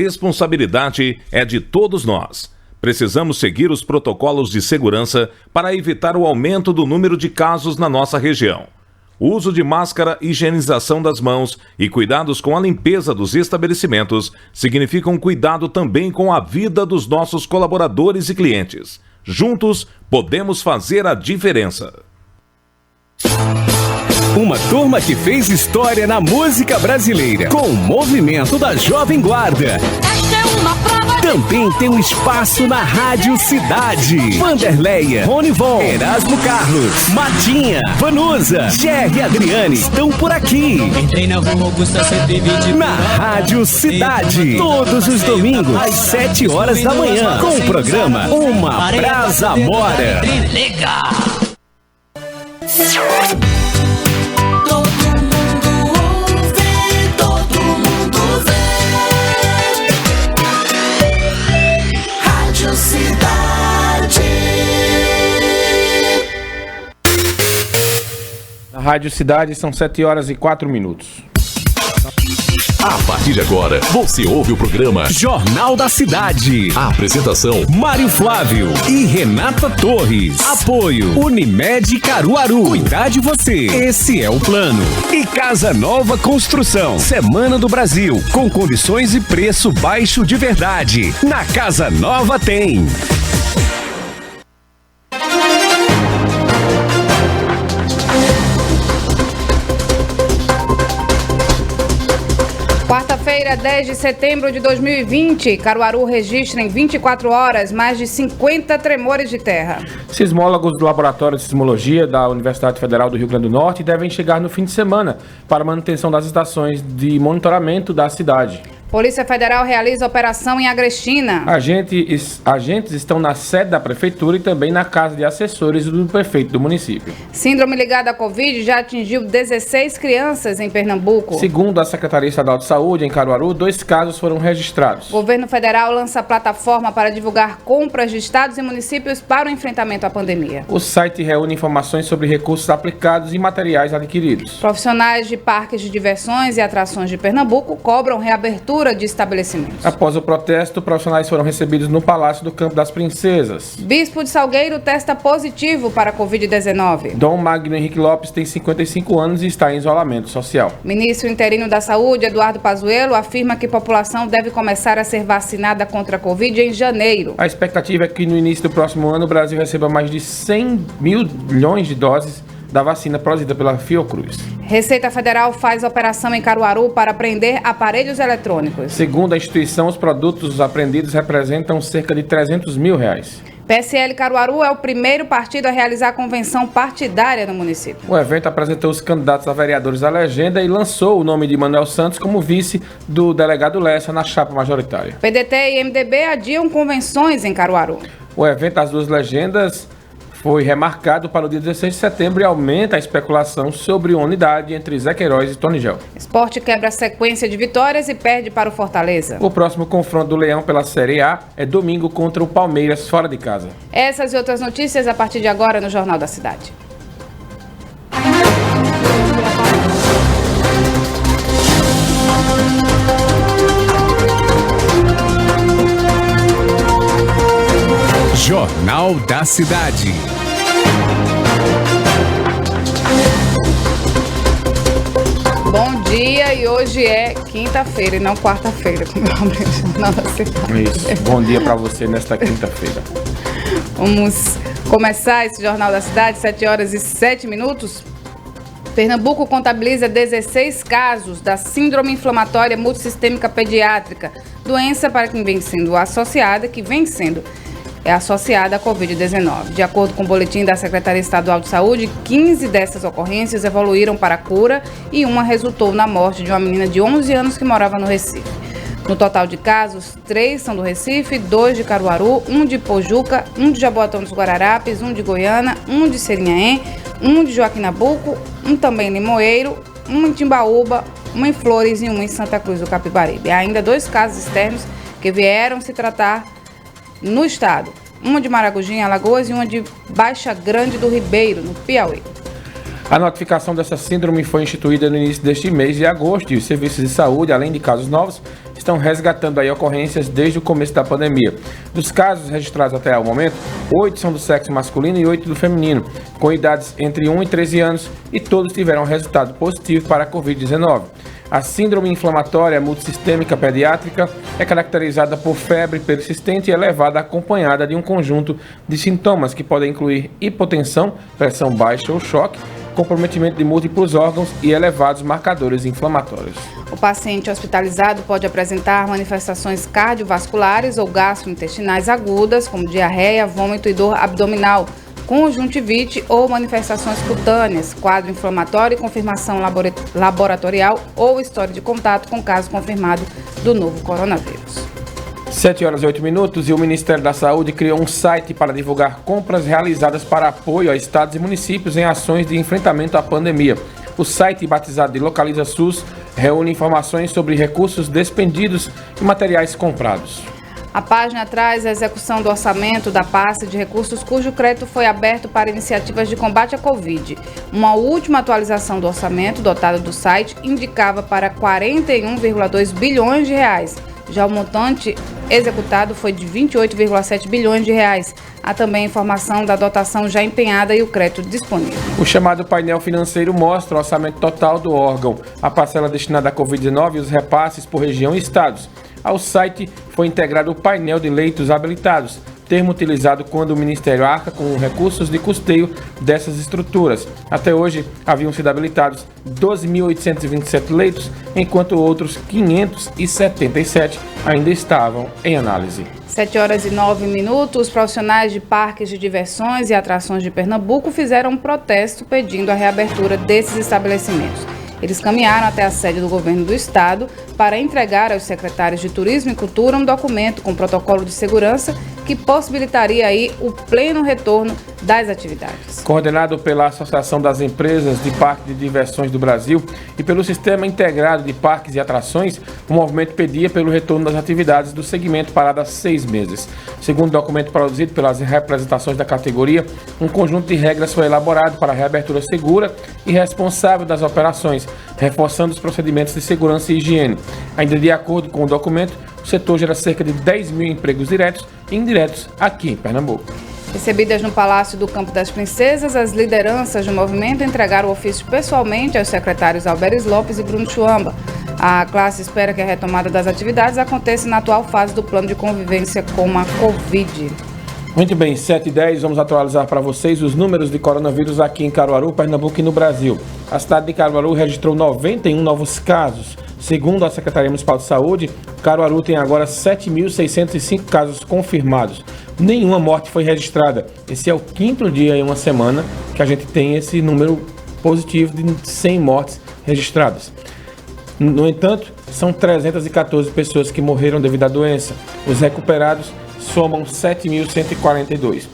Responsabilidade é de todos nós. Precisamos seguir os protocolos de segurança para evitar o aumento do número de casos na nossa região. O uso de máscara, higienização das mãos e cuidados com a limpeza dos estabelecimentos significam cuidado também com a vida dos nossos colaboradores e clientes. Juntos, podemos fazer a diferença. Uma turma que fez história na música brasileira, com o movimento da Jovem Guarda. Esta é uma prova. Também tem um espaço na Rádio Cidade. Vanderleia, Ronivon, Erasmo Carlos, Matinha, Vanusa, Jerry e Adriane estão por aqui. Entrei na rua Augusta 120. Na Rádio Cidade, todos os domingos, às 7 horas da manhã, com o programa Uma Brasa Mora. Legal! Na Rádio Cidade são 7 horas e 4 minutos. A partir de agora, você ouve o programa Jornal da Cidade. A apresentação: Mário Flávio e Renata Torres. Apoio Unimed Caruaru. Cuidar de você. Esse é o plano. E Casa Nova Construção. Semana do Brasil. Com condições e preço baixo de verdade. Na Casa Nova tem. Quarta-feira, 10 de setembro de 2020, Caruaru registra em 24 horas mais de 50 tremores de terra. Sismólogos do Laboratório de Sismologia da Universidade Federal do Rio Grande do Norte devem chegar no fim de semana para manutenção das estações de monitoramento da cidade. Polícia Federal realiza operação em Agrestina. Agentes estão na sede da prefeitura e também na casa de assessores do prefeito do município. Síndrome ligada à Covid já atingiu 16 crianças em Pernambuco. Segundo a Secretaria Estadual de Saúde, em Caruaru, 2 casos foram registrados. O governo federal lança plataforma para divulgar compras de estados e municípios para o enfrentamento à pandemia. O site reúne informações sobre recursos aplicados e materiais adquiridos. Profissionais de parques de diversões e atrações de Pernambuco cobram reabertura de estabelecimentos. Após o protesto, profissionais foram recebidos no Palácio do Campo das Princesas. Bispo de Salgueiro testa positivo para a Covid-19. Dom Magno Henrique Lopes tem 55 anos e está em isolamento social. Ministro interino da Saúde, Eduardo Pazuello, afirma que a população deve começar a ser vacinada contra a Covid em janeiro. A expectativa é que no início do próximo ano o Brasil receba mais de 100 milhões de doses da vacina produzida pela Fiocruz. Receita Federal faz operação em Caruaru para apreender aparelhos eletrônicos. Segundo a instituição, os produtos apreendidos representam cerca de R$300 mil. PSL Caruaru é o primeiro partido a realizar a convenção partidária no município. O evento apresentou os candidatos a vereadores à legenda e lançou o nome de Manuel Santos como vice do delegado Lessa na chapa majoritária. PDT e MDB adiam convenções em Caruaru. O evento das duas legendas foi remarcado para o dia 16 de setembro e aumenta a especulação sobre uma unidade entre Zé Queiroz e Tony Gel. Sport quebra a sequência de vitórias e perde para o Fortaleza. O próximo confronto do Leão pela Série A é domingo contra o Palmeiras, fora de casa. Essas e outras notícias a partir de agora no Jornal da Cidade. Jornal da Cidade. Bom dia, e hoje é quinta-feira e não quarta-feira, como eu abri o Jornal da Cidade. Isso, bom dia para você nesta quinta-feira. Vamos começar esse Jornal da Cidade, 7 horas e 7 minutos. Pernambuco contabiliza 16 casos da síndrome inflamatória multissistêmica pediátrica, doença para quem vem sendo associada, associada à Covid-19. De acordo com o boletim da Secretaria Estadual de Saúde, 15 dessas ocorrências evoluíram para a cura e uma resultou na morte de uma menina de 11 anos que morava no Recife. No total de casos, 3 são do Recife, 2 de Caruaru, 1 de Pojuca, 1 de Jaboatão dos Guararapes, 1 de Goiânia, 1 de Serinhaém, 1 de Joaquim Nabuco, 1 também em Limoeiro, 1 em Timbaúba, 1 em Flores e 1 em Santa Cruz do Capibaribe. Há ainda 2 casos externos que vieram se tratar no estado, uma de Maragogi, em Alagoas, e uma de Baixa Grande do Ribeiro, no Piauí. A notificação dessa síndrome foi instituída no início deste mês de agosto e os serviços de saúde, além de casos novos, estão resgatando aí ocorrências desde o começo da pandemia. Dos casos registrados até o momento, 8 são do sexo masculino e 8 do feminino, com idades entre 1 e 13 anos, e todos tiveram resultado positivo para a Covid-19. A síndrome inflamatória multissistêmica pediátrica é caracterizada por febre persistente e elevada acompanhada de um conjunto de sintomas que podem incluir hipotensão, pressão baixa ou choque, comprometimento de múltiplos órgãos e elevados marcadores inflamatórios. O paciente hospitalizado pode apresentar manifestações cardiovasculares ou gastrointestinais agudas, como diarreia, vômito e dor abdominal, conjuntivite ou manifestações cutâneas, quadro inflamatório e confirmação laboratorial ou história de contato com caso confirmado do novo coronavírus. 7 horas e 8 minutos e o Ministério da Saúde criou um site para divulgar compras realizadas para apoio a estados e municípios em ações de enfrentamento à pandemia. O site, batizado de Localiza SUS, reúne informações sobre recursos despendidos e materiais comprados. A página traz a execução do orçamento da pasta de recursos cujo crédito foi aberto para iniciativas de combate à Covid. Uma última atualização do orçamento dotado do site indicava para 41,2 bilhões de reais. Já o montante executado foi de 28,7 bilhões de reais. Há também informação da dotação já empenhada e o crédito disponível. O chamado painel financeiro mostra o orçamento total do órgão, a parcela destinada à Covid-19 e os repasses por região e estados. Ao site foi integrado o painel de leitos habilitados, termo utilizado quando o Ministério arca com recursos de custeio dessas estruturas. Até hoje, haviam sido habilitados 12.827 leitos, enquanto outros 577 ainda estavam em análise. 7 horas e 9 minutos, os profissionais de parques de diversões e atrações de Pernambuco fizeram um protesto pedindo a reabertura desses estabelecimentos. Eles caminharam até a sede do governo do estado para entregar aos secretários de Turismo e Cultura um documento com protocolo de segurança que possibilitaria aí o pleno retorno das atividades. Coordenado pela Associação das Empresas de Parques de Diversões do Brasil e pelo Sistema Integrado de Parques e Atrações, o movimento pedia pelo retorno das atividades do segmento parado há 6 meses. Segundo o documento produzido pelas representações da categoria, um conjunto de regras foi elaborado para a reabertura segura e responsável das operações, reforçando os procedimentos de segurança e higiene. Ainda de acordo com o documento, o setor gera cerca de 10 mil empregos diretos e indiretos aqui em Pernambuco. Recebidas no Palácio do Campo das Princesas, as lideranças do movimento entregaram o ofício pessoalmente aos secretários Alberes Lopes e Bruno Chuamba. A classe espera que a retomada das atividades aconteça na atual fase do plano de convivência com a Covid. Muito bem, 7h10, vamos atualizar para vocês os números de coronavírus aqui em Caruaru, Pernambuco e no Brasil. A cidade de Caruaru registrou 91 novos casos. Segundo a Secretaria Municipal de Saúde, Caruaru tem agora 7.605 casos confirmados. Nenhuma morte foi registrada. Esse é o 5º dia em uma semana que a gente tem esse número positivo de 100 mortes registradas. No entanto, são 314 pessoas que morreram devido à doença. Os recuperados somam 7.142.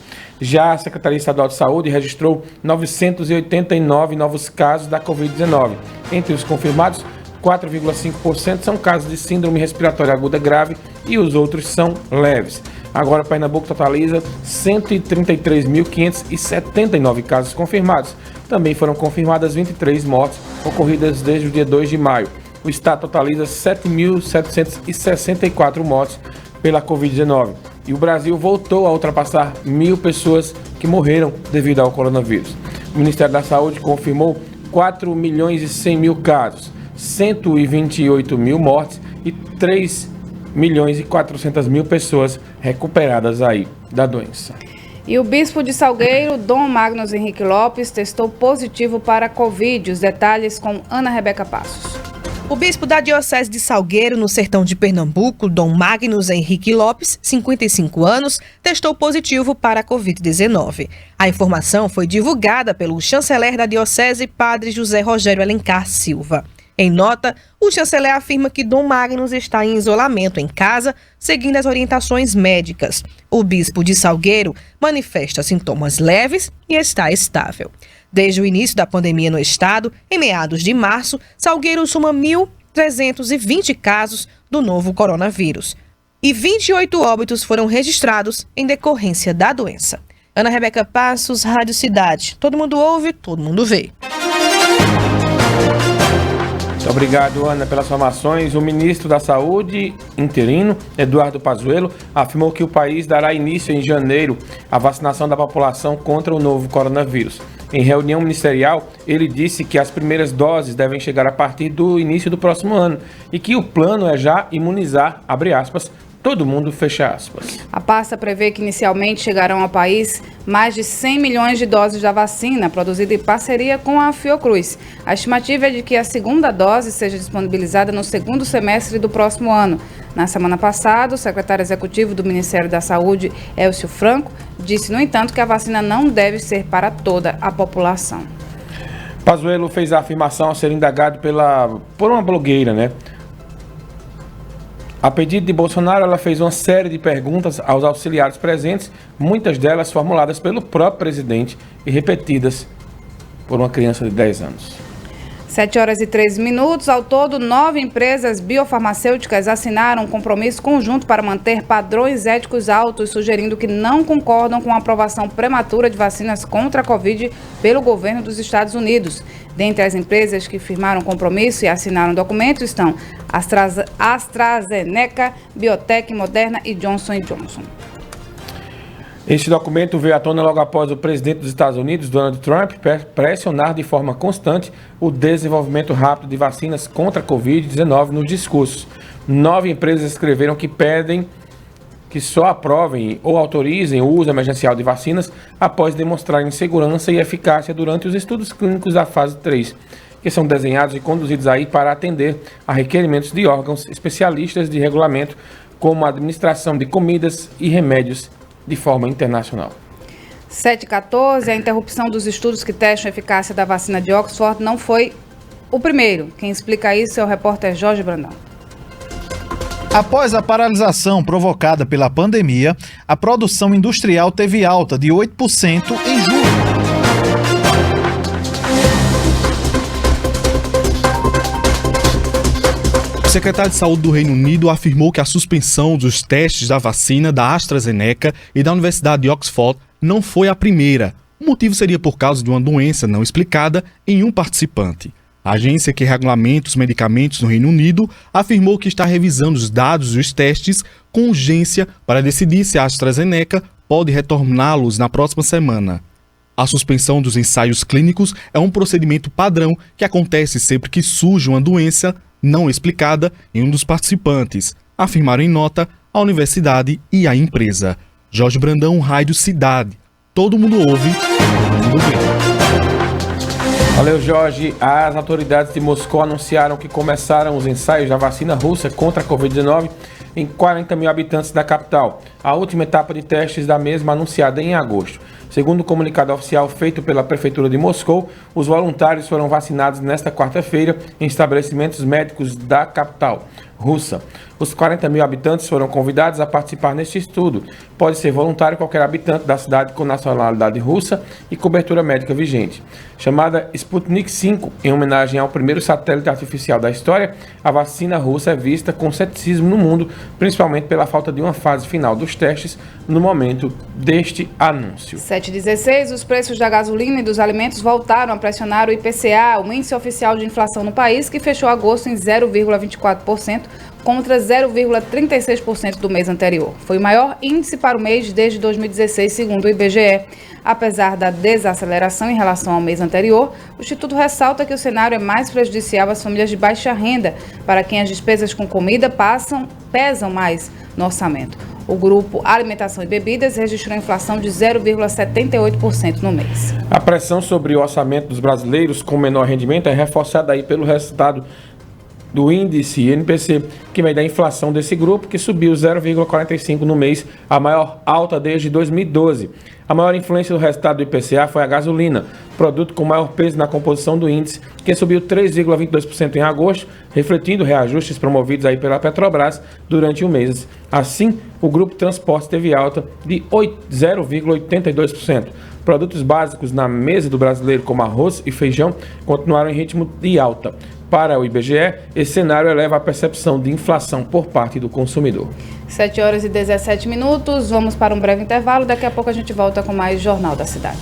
Já a Secretaria Estadual de Saúde registrou 989 novos casos da Covid-19. Entre os confirmados, 4,5% são casos de síndrome respiratória aguda grave e os outros são leves. Agora, Pernambuco totaliza 133.579 casos confirmados. Também foram confirmadas 23 mortes ocorridas desde o dia 2 de maio. O estado totaliza 7.764 mortes pela Covid-19. E o Brasil voltou a ultrapassar 1.000 pessoas que morreram devido ao coronavírus. O Ministério da Saúde confirmou 4.100.000 casos, 128.000 mortes e 3.400.000 pessoas recuperadas aí da doença. E o bispo de Salgueiro, Dom Magnus Henrique Lopes, testou positivo para a Covid. Os detalhes com Ana Rebeca Passos. O bispo da Diocese de Salgueiro, no sertão de Pernambuco, Dom Magnus Henrique Lopes, 55 anos, testou positivo para a Covid-19. A informação foi divulgada pelo chanceler da Diocese, Padre José Rogério Alencar Silva. Em nota, o chanceler afirma que Dom Magnus está em isolamento em casa, seguindo as orientações médicas. O bispo de Salgueiro manifesta sintomas leves e está estável. Desde o início da pandemia no estado, em meados de março, Salgueiro soma 1.320 casos do novo coronavírus. E 28 óbitos foram registrados em decorrência da doença. Ana Rebeca Passos, Rádio Cidade. Todo mundo ouve, todo mundo vê. Muito obrigado, Ana, pelas informações. O ministro da Saúde interino, Eduardo Pazuello, afirmou que o país dará início em janeiro à vacinação da população contra o novo coronavírus. Em reunião ministerial, ele disse que as primeiras doses devem chegar a partir do início do próximo ano e que o plano é já imunizar, abre aspas, todo mundo, fecha aspas. A pasta prevê que inicialmente chegarão ao país mais de 100 milhões de doses da vacina, produzida em parceria com a Fiocruz. A estimativa é de que a segunda dose seja disponibilizada no segundo semestre do próximo ano. Na semana passada, o secretário executivo do Ministério da Saúde, Elcio Franco, disse, no entanto, que a vacina não deve ser para toda a população. Pazuello fez a afirmação ao ser indagado por uma blogueira, né? A pedido de Bolsonaro, ela fez uma série de perguntas aos auxiliares presentes, muitas delas formuladas pelo próprio presidente e repetidas por uma criança de 10 anos. 7h03. Ao todo, 9 empresas biofarmacêuticas assinaram um compromisso conjunto para manter padrões éticos altos, sugerindo que não concordam com a aprovação prematura de vacinas contra a Covid pelo governo dos Estados Unidos. Dentre as empresas que firmaram compromisso e assinaram documentos estão AstraZeneca, Biotech, Moderna e Johnson & Johnson. Este documento veio à tona logo após o presidente dos Estados Unidos, Donald Trump, pressionar de forma constante o desenvolvimento rápido de vacinas contra a Covid-19 nos discursos. 9 empresas escreveram que pedem que só aprovem ou autorizem o uso emergencial de vacinas após demonstrarem segurança e eficácia durante os estudos clínicos da fase 3, que são desenhados e conduzidos aí para atender a requerimentos de órgãos especialistas de regulamento, como a administração de comidas e remédios de forma internacional. 7h14, a interrupção dos estudos que testam a eficácia da vacina de Oxford não foi o primeiro. Quem explica isso é o repórter Jorge Brandão. Após a paralisação provocada pela pandemia, a produção industrial teve alta de 8% em julho. O secretário de Saúde do Reino Unido afirmou que a suspensão dos testes da vacina da AstraZeneca e da Universidade de Oxford não foi a primeira. O motivo seria por causa de uma doença não explicada em um participante. A agência que regulamenta os medicamentos no Reino Unido afirmou que está revisando os dados dos testes com urgência para decidir se a AstraZeneca pode retorná-los na próxima semana. A suspensão dos ensaios clínicos é um procedimento padrão que acontece sempre que surge uma doença não explicada em um dos participantes, afirmaram em nota a universidade e a empresa. Jorge Brandão, Rádio Cidade. Todo mundo ouve, todo mundo vê. Valeu, Jorge. As autoridades de Moscou anunciaram que começaram os ensaios da vacina russa contra a Covid-19 em 40 mil habitantes da capital. A última etapa de testes da mesma anunciada em agosto. Segundo o comunicado oficial feito pela Prefeitura de Moscou, os voluntários foram vacinados nesta quarta-feira em estabelecimentos médicos da capital russa. Os 40 mil habitantes foram convidados a participar neste estudo. Pode ser voluntário qualquer habitante da cidade com nacionalidade russa e cobertura médica vigente. Chamada Sputnik V, em homenagem ao primeiro satélite artificial da história, a vacina russa é vista com ceticismo no mundo, principalmente pela falta de uma fase final dos testes no momento deste anúncio. 7h16, os preços da gasolina e dos alimentos voltaram a pressionar o IPCA, o índice oficial de inflação no país, que fechou agosto em 0,24%, contra 0,36% do mês anterior. Foi o maior índice para o mês desde 2016, segundo o IBGE. Apesar da desaceleração em relação ao mês anterior, o Instituto ressalta que o cenário é mais prejudicial às famílias de baixa renda, para quem as despesas com comida pesam mais no orçamento. O grupo Alimentação e Bebidas registrou inflação de 0,78% no mês. A pressão sobre o orçamento dos brasileiros com menor rendimento é reforçada aí pelo resultado do índice INPC, que mede a inflação desse grupo, que subiu 0,45% no mês, a maior alta desde 2012. A maior influência do resultado do IPCA foi a gasolina, produto com maior peso na composição do índice, que subiu 3,22% em agosto, refletindo reajustes promovidos aí pela Petrobras durante o mês. Assim, o grupo Transportes teve alta de 0,82%. Produtos básicos na mesa do brasileiro, como arroz e feijão, continuaram em ritmo de alta. Para o IBGE, esse cenário eleva a percepção de inflação por parte do consumidor. 7h17, vamos para um breve intervalo. Daqui a pouco a gente volta com mais Jornal da Cidade.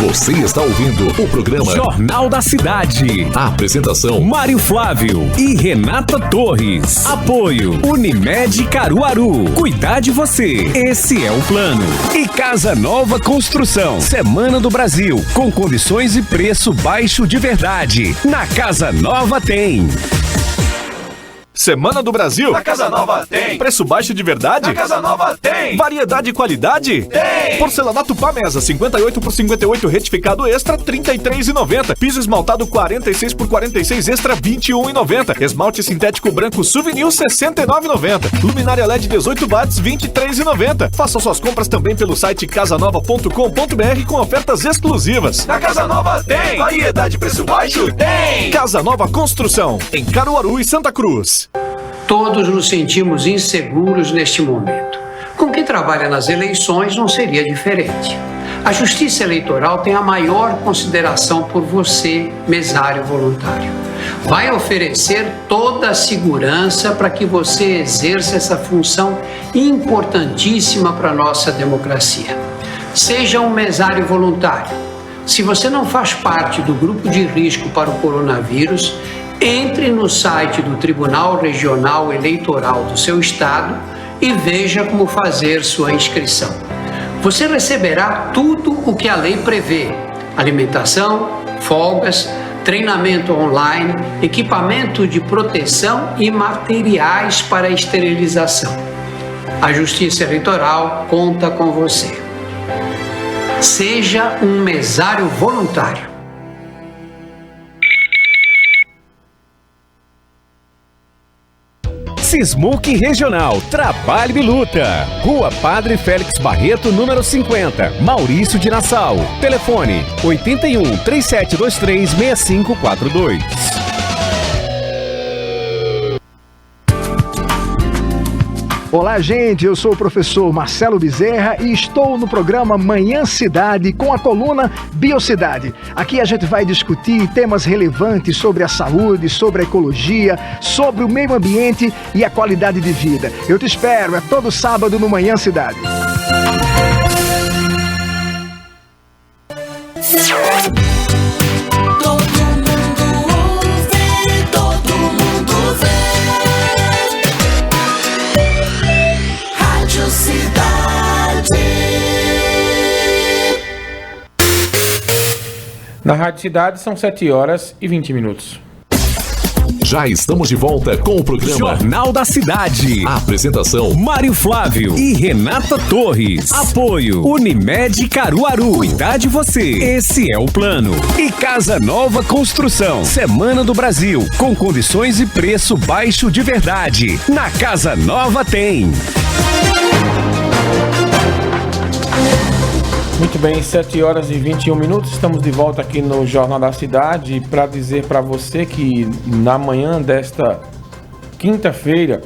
Você está ouvindo o programa Jornal da Cidade. A apresentação Mário Flávio e Renata Torres. Apoio Unimed Caruaru. Cuidar de você. Esse é o plano. E Casa Nova Construção. Semana do Brasil. Com condições e preço baixo de verdade. Na Casa Nova tem. Semana do Brasil? Na Casa Nova tem. Preço baixo de verdade? Na Casa Nova tem. Variedade e qualidade? Tem. Porcelanato Pá Mesa, 58 por 58 retificado extra, R$ 33,90. Piso esmaltado 46 por 46 extra, R$ 21,90. Esmalte sintético branco Souvenir, R$ 69,90. Luminária LED 18 watts, R$ 23,90. Faça suas compras também pelo site casanova.com.br com ofertas exclusivas. Na Casa Nova tem. Variedade e preço baixo? Tem. Casa Nova Construção, em Caruaru e Santa Cruz. Todos nos sentimos inseguros neste momento. Com quem trabalha nas eleições não seria diferente. A Justiça Eleitoral tem a maior consideração por você, mesário voluntário. Vai oferecer toda a segurança para que você exerça essa função importantíssima para a nossa democracia. Seja um mesário voluntário. Se você não faz parte do grupo de risco para o coronavírus, entre no site do Tribunal Regional Eleitoral do seu estado e veja como fazer sua inscrição. Você receberá tudo o que a lei prevê: alimentação, folgas, treinamento online, equipamento de proteção e materiais para esterilização. A Justiça Eleitoral conta com você. Seja um mesário voluntário. Sismuc Regional, Trabalho e Luta. Rua Padre Félix Barreto, número 50, Maurício de Nassau. Telefone 81 3723 6542. Olá, gente, eu sou o professor Marcelo Bezerra e estou no programa Manhã Cidade com a coluna Biocidade. Aqui a gente vai discutir temas relevantes sobre a saúde, sobre a ecologia, sobre o meio ambiente e a qualidade de vida. Eu te espero, é todo sábado no Manhã Cidade. Na Rádio Cidade são 7 horas e 20 minutos. Já estamos de volta com o programa Jornal da Cidade. A apresentação Mário Flávio e Renata Torres. Apoio Unimed Caruaru. Cuidar de você. Esse é o plano. E Casa Nova Construção. Semana do Brasil. Com condições e preço baixo de verdade. Na Casa Nova tem. Muito bem, 7 horas e 21 minutos, estamos de volta aqui no Jornal da Cidade para dizer para você que na manhã desta quinta-feira,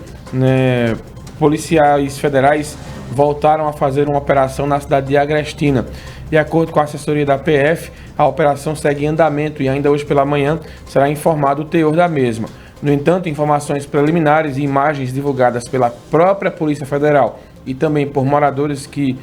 policiais federais voltaram a fazer uma operação na cidade de Agrestina. De acordo com a assessoria da PF, a operação segue em andamento e ainda hoje pela manhã será informado o teor da mesma. No entanto, informações preliminares e imagens divulgadas pela própria Polícia Federal e também por moradores que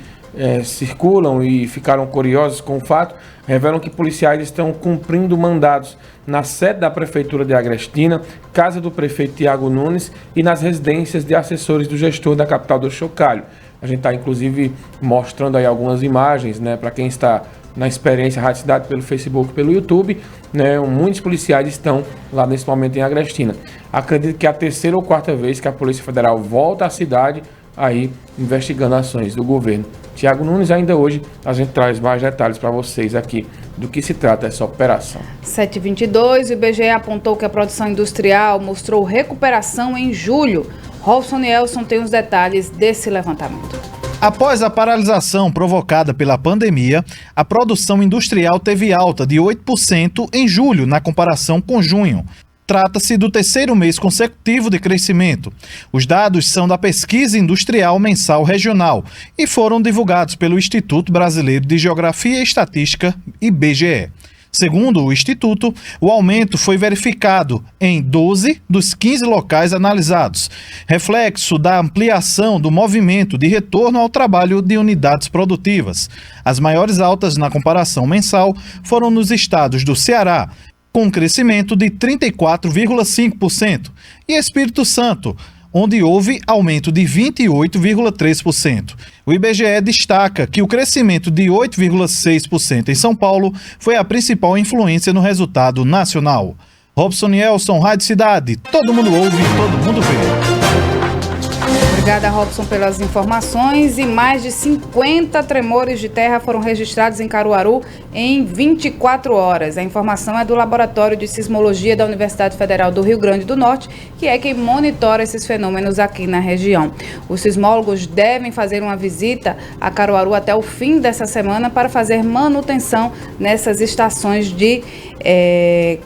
circulam e ficaram curiosos com o fato, revelam que policiais estão cumprindo mandados na sede da Prefeitura de Agrestina, casa do prefeito Tiago Nunes e nas residências de assessores do gestor da capital do Chocalho. A gente está inclusive mostrando aí algumas imagens, para quem está na experiência Rádio Cidade pelo Facebook, pelo YouTube, muitos policiais estão lá nesse momento em Agrestina. Acredito que é a terceira ou quarta vez que a Polícia Federal volta à cidade aí investigando ações do governo. Tiago Nunes, ainda hoje a gente traz mais detalhes para vocês aqui do que se trata essa operação. 7h22, o IBGE apontou que a produção industrial mostrou recuperação em julho. Robson Nielson tem os detalhes desse levantamento. Após a paralisação provocada pela pandemia, a produção industrial teve alta de 8% em julho, na comparação com junho. Trata-se do terceiro mês consecutivo de crescimento. Os dados são da Pesquisa Industrial Mensal Regional e foram divulgados pelo Instituto Brasileiro de Geografia e Estatística, IBGE. Segundo o Instituto, o aumento foi verificado em 12 dos 15 locais analisados, reflexo da ampliação do movimento de retorno ao trabalho de unidades produtivas. As maiores altas na comparação mensal foram nos estados do Ceará, com um crescimento de 34,5%, e Espírito Santo, onde houve aumento de 28,3%. O IBGE destaca que o crescimento de 8,6% em São Paulo foi a principal influência no resultado nacional. Robson Nielson, Rádio Cidade, todo mundo ouve, todo mundo vê. Obrigada, Robson, pelas informações. E mais de 50 tremores de terra foram registrados em Caruaru em 24 horas. A informação é do Laboratório de Sismologia da Universidade Federal do Rio Grande do Norte, que é quem monitora esses fenômenos aqui na região. Os sismólogos devem fazer uma visita a Caruaru até o fim dessa semana para fazer manutenção nessas estações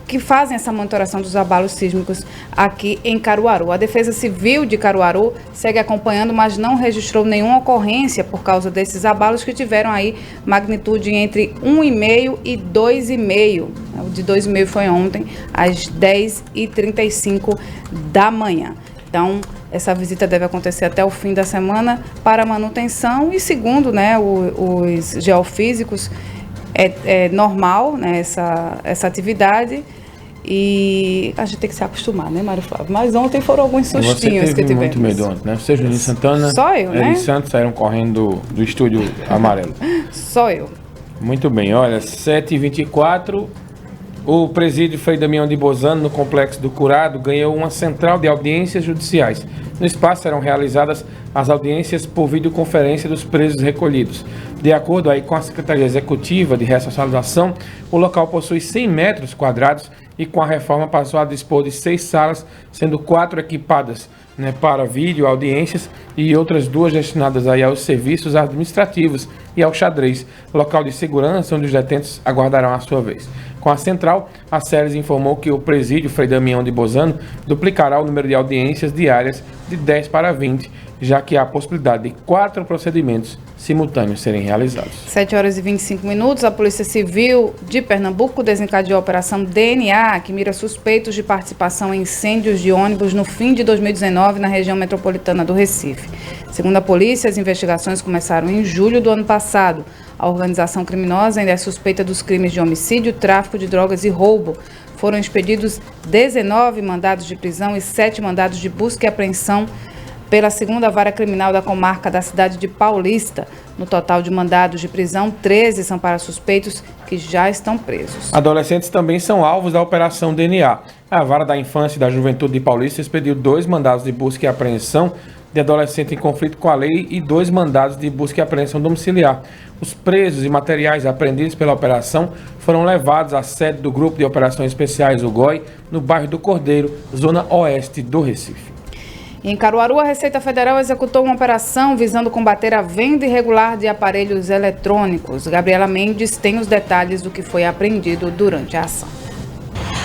que fazem essa monitoração dos abalos sísmicos aqui em Caruaru. A Defesa Civil de Caruaru segue acompanhando, mas não registrou nenhuma ocorrência por causa desses abalos que tiveram aí magnitude entre 1,5 e 2,5. O de 2,5 foi ontem, às 10h35 da manhã. Então, essa visita deve acontecer até o fim da semana para manutenção e, segundo os geofísicos, é normal, né, essa atividade, e a gente tem que se acostumar, né, Mário Flávio? Mas ontem foram alguns sustinhos que tivemos. Muito medo ontem, né? Você, Juninho Santana, só eu, né? Eli Santos saíram correndo do estúdio amarelo. Só eu. Muito bem, olha, 7h24, o presídio Frei Damião de Bozano, no Complexo do Curado, ganhou uma central de audiências judiciais. No espaço serão realizadas as audiências por videoconferência dos presos recolhidos. De acordo aí com a Secretaria Executiva de Ressocialização, o local possui 100 metros quadrados e com a reforma passou a dispor de 6 salas, sendo 4 equipadas para vídeo, audiências e outras 2 destinadas aí aos serviços administrativos e ao xadrez, local de segurança onde os detentos aguardarão a sua vez. Com a central, a Ceres informou que o presídio Frei Damião de Bozano duplicará o número de audiências diárias de 10 para 20, já que há a possibilidade de 4 procedimentos simultâneos serem realizados. 7h25, a Polícia Civil de Pernambuco desencadeou a Operação DNA, que mira suspeitos de participação em incêndios de ônibus no fim de 2019 na região metropolitana do Recife. Segundo a polícia, as investigações começaram em julho do ano passado. A organização criminosa ainda é suspeita dos crimes de homicídio, tráfico de drogas e roubo. Foram expedidos 19 mandados de prisão e 7 mandados de busca e apreensão pela 2ª Vara Criminal da Comarca da cidade de Paulista. No total de mandados de prisão, 13 são para suspeitos que já estão presos. Adolescentes também são alvos da Operação DNA. A Vara da Infância e da Juventude de Paulista expediu 2 mandados de busca e apreensão de adolescente em conflito com a lei e 2 mandados de busca e apreensão domiciliar. Os presos e materiais apreendidos pela operação foram levados à sede do Grupo de Operações Especiais, o GOI, no bairro do Cordeiro, zona oeste do Recife. Em Caruaru, a Receita Federal executou uma operação visando combater a venda irregular de aparelhos eletrônicos. Gabriela Mendes tem os detalhes do que foi apreendido durante a ação.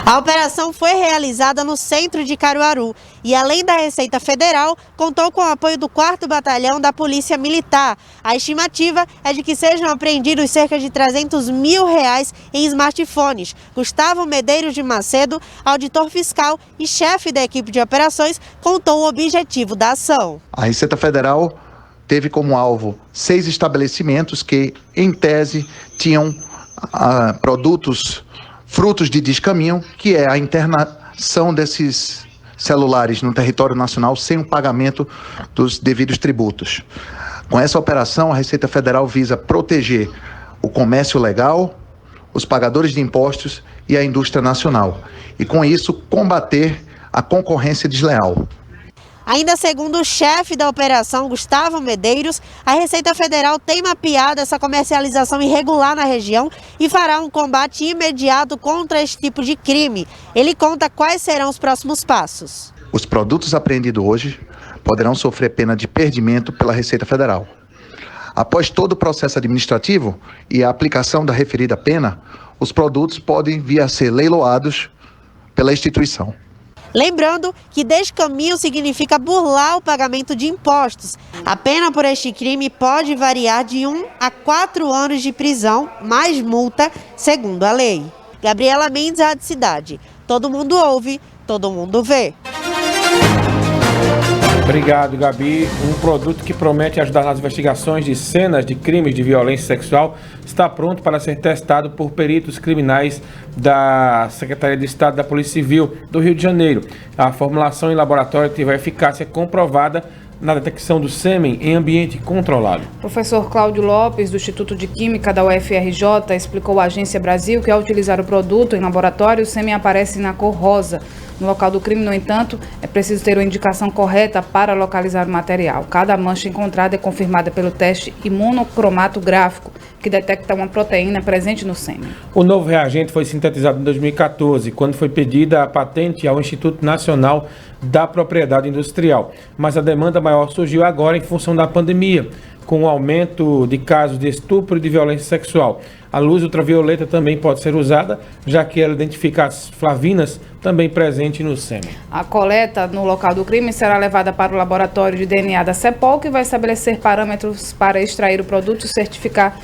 A operação foi realizada no centro de Caruaru e, além da Receita Federal, contou com o apoio do 4º Batalhão da Polícia Militar. A estimativa é de que sejam apreendidos cerca de R$300 mil em smartphones. Gustavo Medeiros de Macedo, auditor fiscal e chefe da equipe de operações, contou o objetivo da ação. A Receita Federal teve como alvo 6 estabelecimentos que, em tese, tinham produtos frutos de descaminho, que é a internação desses celulares no território nacional sem o pagamento dos devidos tributos. Com essa operação, a Receita Federal visa proteger o comércio legal, os pagadores de impostos e a indústria nacional. E, com isso, combater a concorrência desleal. Ainda segundo o chefe da operação, Gustavo Medeiros, a Receita Federal tem mapeado essa comercialização irregular na região e fará um combate imediato contra esse tipo de crime. Ele conta quais serão os próximos passos. Os produtos apreendidos hoje poderão sofrer pena de perdimento pela Receita Federal. Após todo o processo administrativo e a aplicação da referida pena, os produtos podem vir a ser leiloados pela instituição. Lembrando que descaminho significa burlar o pagamento de impostos. A pena por este crime pode variar de 1 a 4 anos de prisão, mais multa, segundo a lei. Gabriela Mendes, Rádio Cidade. Todo mundo ouve, todo mundo vê. Obrigado, Gabi. Um produto que promete ajudar nas investigações de cenas de crimes de violência sexual está pronto para ser testado por peritos criminais da Secretaria de Estado da Polícia Civil do Rio de Janeiro. A formulação em laboratório teve a eficácia comprovada na detecção do sêmen em ambiente controlado. Professor Cláudio Lopes, do Instituto de Química da UFRJ, explicou à Agência Brasil que ao utilizar o produto em laboratório, o sêmen aparece na cor rosa. No local do crime, no entanto, é preciso ter uma indicação correta para localizar o material. Cada mancha encontrada é confirmada pelo teste imunocromatográfico, que detecta uma proteína presente no sêmen. O novo reagente foi sintetizado em 2014, quando foi pedida a patente ao Instituto Nacional da Propriedade Industrial. Mas a demanda maior surgiu agora em função da pandemia, com o aumento de casos de estupro e de violência sexual. A luz ultravioleta também pode ser usada, já que ela identifica as flavinas também presentes no sêmen. A coleta no local do crime será levada para o laboratório de DNA da CEPOL, que vai estabelecer parâmetros para extrair o produto e certificar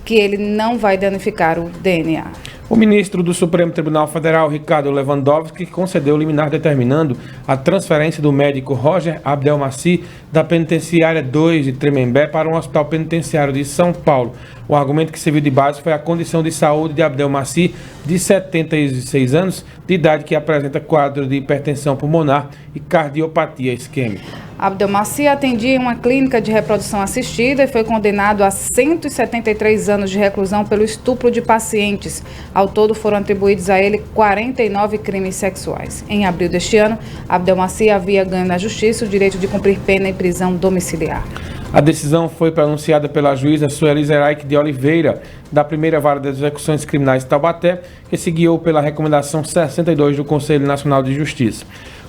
que ele não vai danificar o DNA. O ministro do Supremo Tribunal Federal, Ricardo Lewandowski, concedeu liminar determinando a transferência do médico Roger Abdelmaci da penitenciária 2 de Tremembé para um hospital penitenciário de São Paulo. O argumento que serviu de base foi a condição de saúde de Abdelmaci, de 76 anos de idade, que apresenta quadro de hipertensão pulmonar e cardiopatia isquêmica. Abdelmaci atendia em uma clínica de reprodução assistida e foi condenado a 173 anos de reclusão pelo estupro de pacientes. Ao todo foram atribuídos a ele 49 crimes sexuais. Em abril deste ano, Abdelmaci havia ganho na justiça o direito de cumprir pena em prisão domiciliar. A decisão foi pronunciada pela juíza Sueli Zeraik de Oliveira, da primeira vara das execuções criminais de Taubaté, que se guiou pela recomendação 62 do Conselho Nacional de Justiça.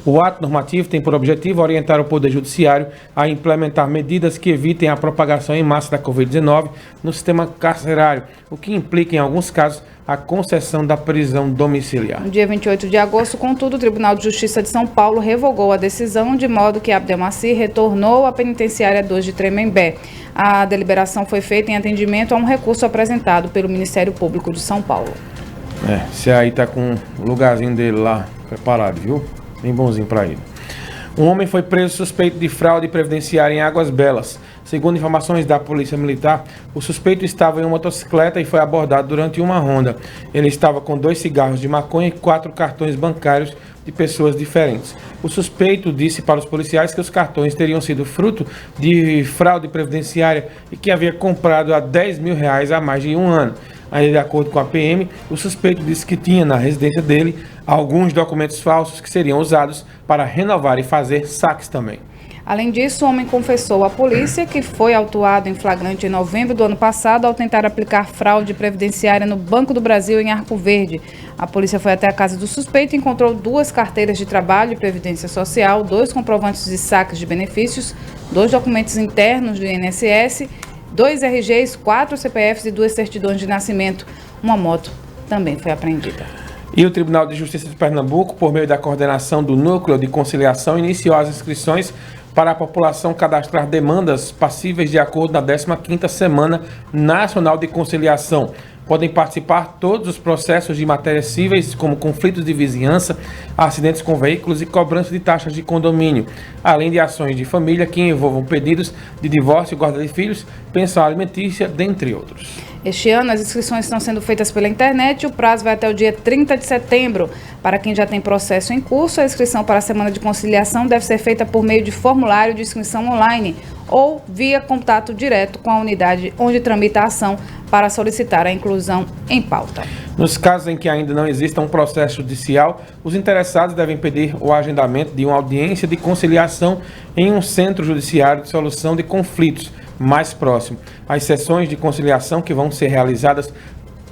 O ato normativo tem por objetivo orientar o Poder Judiciário a implementar medidas que evitem a propagação em massa da Covid-19 no sistema carcerário, o que implica, em alguns casos, a concessão da prisão domiciliar. No dia 28 de agosto, contudo, o Tribunal de Justiça de São Paulo revogou a decisão, de modo que Abdelmaci retornou à penitenciária 2 de Tremembé. A deliberação foi feita em atendimento a um recurso apresentado pelo Ministério Público de São Paulo. Você aí tá com o lugarzinho dele lá preparado, viu? Bem bonzinho para ele. Um homem foi preso suspeito de fraude previdenciária em Águas Belas. Segundo informações da Polícia Militar, o suspeito estava em uma motocicleta e foi abordado durante uma ronda. Ele estava com 2 cigarros de maconha e 4 cartões bancários de pessoas diferentes. O suspeito disse para os policiais que os cartões teriam sido fruto de fraude previdenciária e que havia comprado a R$10 mil há mais de um ano. Aí, de acordo com a PM, o suspeito disse que tinha na residência dele alguns documentos falsos que seriam usados para renovar e fazer saques também. Além disso, o homem confessou à polícia que foi autuado em flagrante em novembro do ano passado ao tentar aplicar fraude previdenciária no Banco do Brasil em Arco Verde. A polícia foi até a casa do suspeito e encontrou 2 carteiras de trabalho e previdência social, 2 comprovantes de saques de benefícios, 2 documentos internos do INSS, 2 RGs, 4 CPFs e 2 certidões de nascimento. Uma moto também foi apreendida. E o Tribunal de Justiça de Pernambuco, por meio da coordenação do Núcleo de Conciliação, iniciou as inscrições para a população cadastrar demandas passíveis de acordo na 15ª Semana Nacional de Conciliação. Podem participar todos os processos de matérias cíveis, como conflitos de vizinhança, acidentes com veículos e cobrança de taxas de condomínio, além de ações de família que envolvam pedidos de divórcio, guarda de filhos, pensão alimentícia, dentre outros. Este ano, as inscrições estão sendo feitas pela internet e o prazo vai até o dia 30 de setembro. Para quem já tem processo em curso, a inscrição para a Semana de Conciliação deve ser feita por meio de formulário de inscrição online ou via contato direto com a unidade onde tramita a ação para solicitar a inclusão em pauta. Nos casos em que ainda não exista um processo judicial, os interessados devem pedir o agendamento de uma audiência de conciliação em um centro judiciário de solução de conflitos mais próximo. As sessões de conciliação, que vão ser realizadas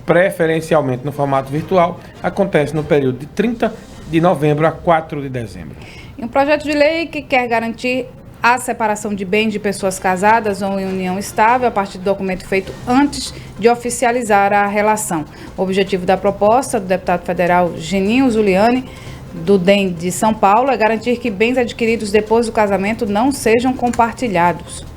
preferencialmente no formato virtual, acontecem no período de 30 de novembro a 4 de dezembro. Um projeto de lei que quer garantir a separação de bens de pessoas casadas ou em união estável a partir do documento feito antes de oficializar a relação. O objetivo da proposta do deputado federal Geninho Zuliani, do DEM de São Paulo, é garantir que bens adquiridos depois do casamento não sejam compartilhados.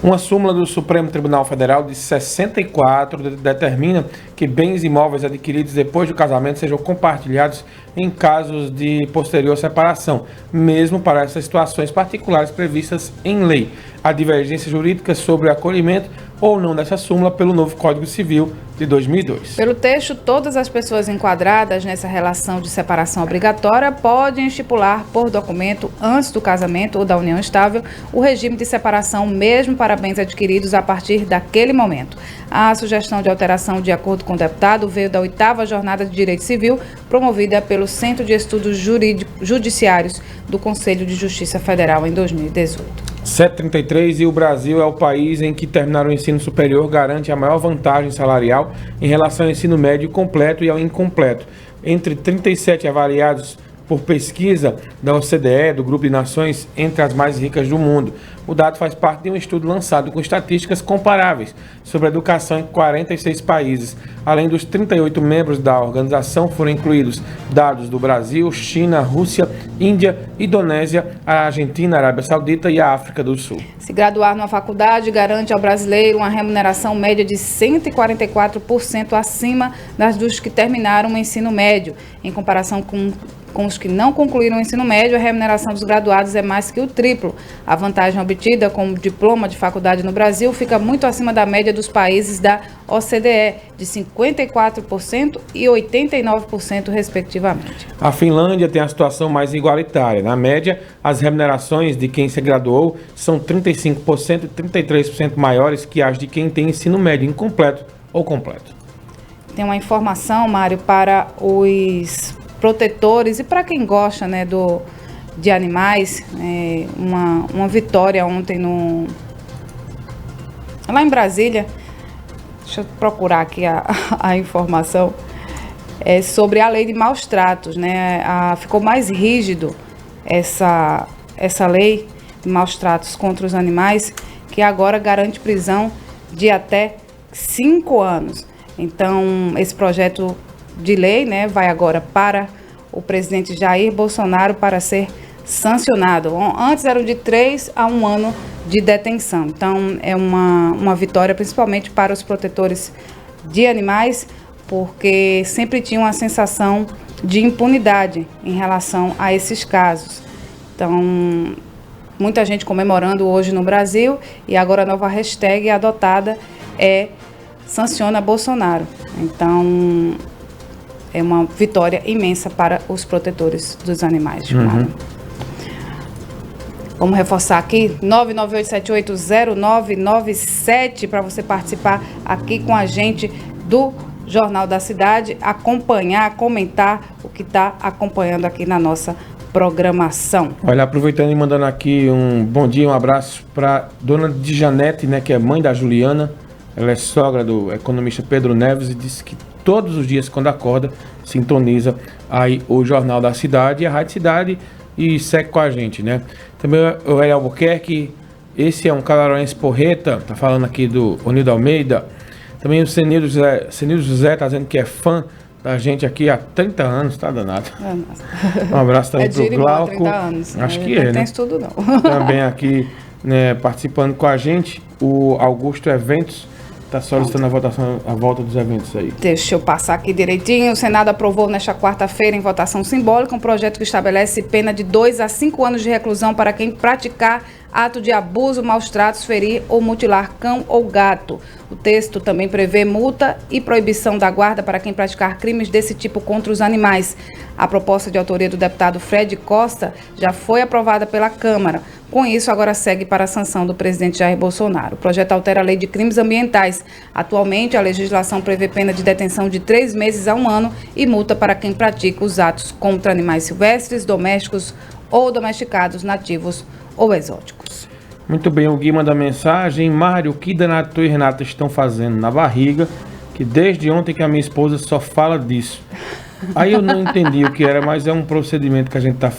Uma súmula do Supremo Tribunal Federal de 64 determina que que bens imóveis adquiridos depois do casamento sejam compartilhados em casos de posterior separação, mesmo para essas situações particulares previstas em lei. Há divergência jurídica sobre o acolhimento ou não dessa súmula pelo novo Código Civil de 2002. Pelo texto, todas as pessoas enquadradas nessa relação de separação obrigatória podem estipular por documento, antes do casamento ou da união estável, o regime de separação mesmo para bens adquiridos a partir daquele momento. A sugestão de alteração, de acordo com o deputado, veio da 8ª Jornada de Direito Civil, promovida pelo Centro de Estudos Judiciários do Conselho de Justiça Federal em 2018. 733 e o Brasil é o país em que terminar o ensino superior garante a maior vantagem salarial em relação ao ensino médio completo e ao incompleto. Entre 37 avaliados por pesquisa da OCDE, do Grupo de Nações entre as mais ricas do mundo. O dado faz parte de um estudo lançado com estatísticas comparáveis sobre a educação em 46 países. Além dos 38 membros da organização, foram incluídos dados do Brasil, China, Rússia, Índia, Indonésia, a Argentina, a Arábia Saudita e a África do Sul. Se graduar numa faculdade garante ao brasileiro uma remuneração média de 144% acima das dos que terminaram o ensino médio. Em comparação com os que não concluíram o ensino médio, a remuneração dos graduados é mais que o triplo. A vantagem obtida com o diploma de faculdade no Brasil fica muito acima da média dos países da OCDE, de 54% e 89%, respectivamente. A Finlândia tem a situação mais igualitária. Na média, as remunerações de quem se graduou são 35% e 33% maiores que as de quem tem ensino médio incompleto ou completo. Tem uma informação, Mário, para os protetores e para quem gosta, né, de animais, uma vitória ontem lá em Brasília. Deixa eu procurar aqui a informação, sobre a lei de maus tratos, né? Ficou mais rígido essa lei de maus tratos contra os animais, que agora garante prisão de até 5 anos. Então, esse projeto de lei, né, vai agora para o presidente Jair Bolsonaro para ser sancionado. Antes era de 3 a 1 ano de detenção. Então, é uma vitória principalmente para os protetores de animais, porque sempre tinha uma sensação de impunidade em relação a esses casos. Então, muita gente comemorando hoje no Brasil, e agora a nova hashtag adotada é Sanciona Bolsonaro. Então, é uma vitória imensa para os protetores dos animais. Vamos reforçar aqui, 998780997, para você participar aqui com a gente do Jornal da Cidade, acompanhar, comentar o que está acompanhando aqui na nossa programação. Olha, aproveitando e mandando aqui um bom dia, um abraço para dona Djanete, né, que é mãe da Juliana. Ela é sogra do economista Pedro Neves e disse que todos os dias, quando acorda, sintoniza aí o Jornal da Cidade e a Rádio Cidade e segue com a gente, né? Também o Hélio Albuquerque, esse é um calaroense porreta, tá falando aqui do Onildo Almeida. Também o Senildo José tá dizendo que é fã da gente aqui há 30 anos, tá danado. Um abraço também pro Glauco. 30 anos. Acho que não né? tem estudo, não. Também aqui, né, participando com a gente, o Augusto Eventos, está solicitando a volta dos eventos aí. Deixa eu passar aqui direitinho. O Senado aprovou nesta quarta-feira, em votação simbólica, um projeto que estabelece pena de 2 a 5 anos de reclusão para quem praticar ato de abuso, maus tratos, ferir ou mutilar cão ou gato. O texto também prevê multa e proibição da guarda para quem praticar crimes desse tipo contra os animais. A proposta de autoria do deputado Fred Costa já foi aprovada pela Câmara. Com isso, agora segue para a sanção do presidente Jair Bolsonaro. O projeto altera a lei de crimes ambientais. Atualmente, a legislação prevê pena de detenção de 3 meses a 1 ano e multa para quem pratica os atos contra animais silvestres, domésticos ou domesticados, nativos ou exóticos. Muito bem, o Gui manda mensagem. Mário, o que danado tu e Renata estão fazendo na barriga? Que desde ontem que a minha esposa só fala disso. Aí eu não entendi o que era, mas é um procedimento que a gente está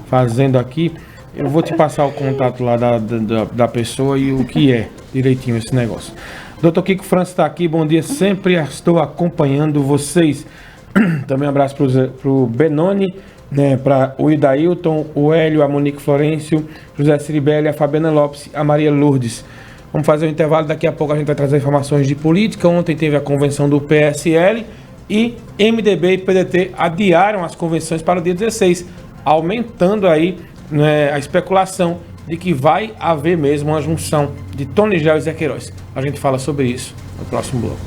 fazendo aqui. Eu vou te passar o contato lá da pessoa e o que é direitinho esse negócio. Dr. Kiko França está aqui, bom dia, sempre estou acompanhando vocês. Também um abraço para o Benoni, né, para o Idailton, o Hélio, a Monique Florencio, José Ciribelli, a Fabiana Lopes, a Maria Lourdes. Vamos fazer um intervalo, daqui a pouco a gente vai trazer informações de política. Ontem teve a convenção do PSL e MDB e PDT adiaram as convenções para o dia 16, aumentando aí, né, a especulação de que vai haver mesmo uma junção de Tony Gel e Zé Queiroz. A gente fala sobre isso no próximo bloco.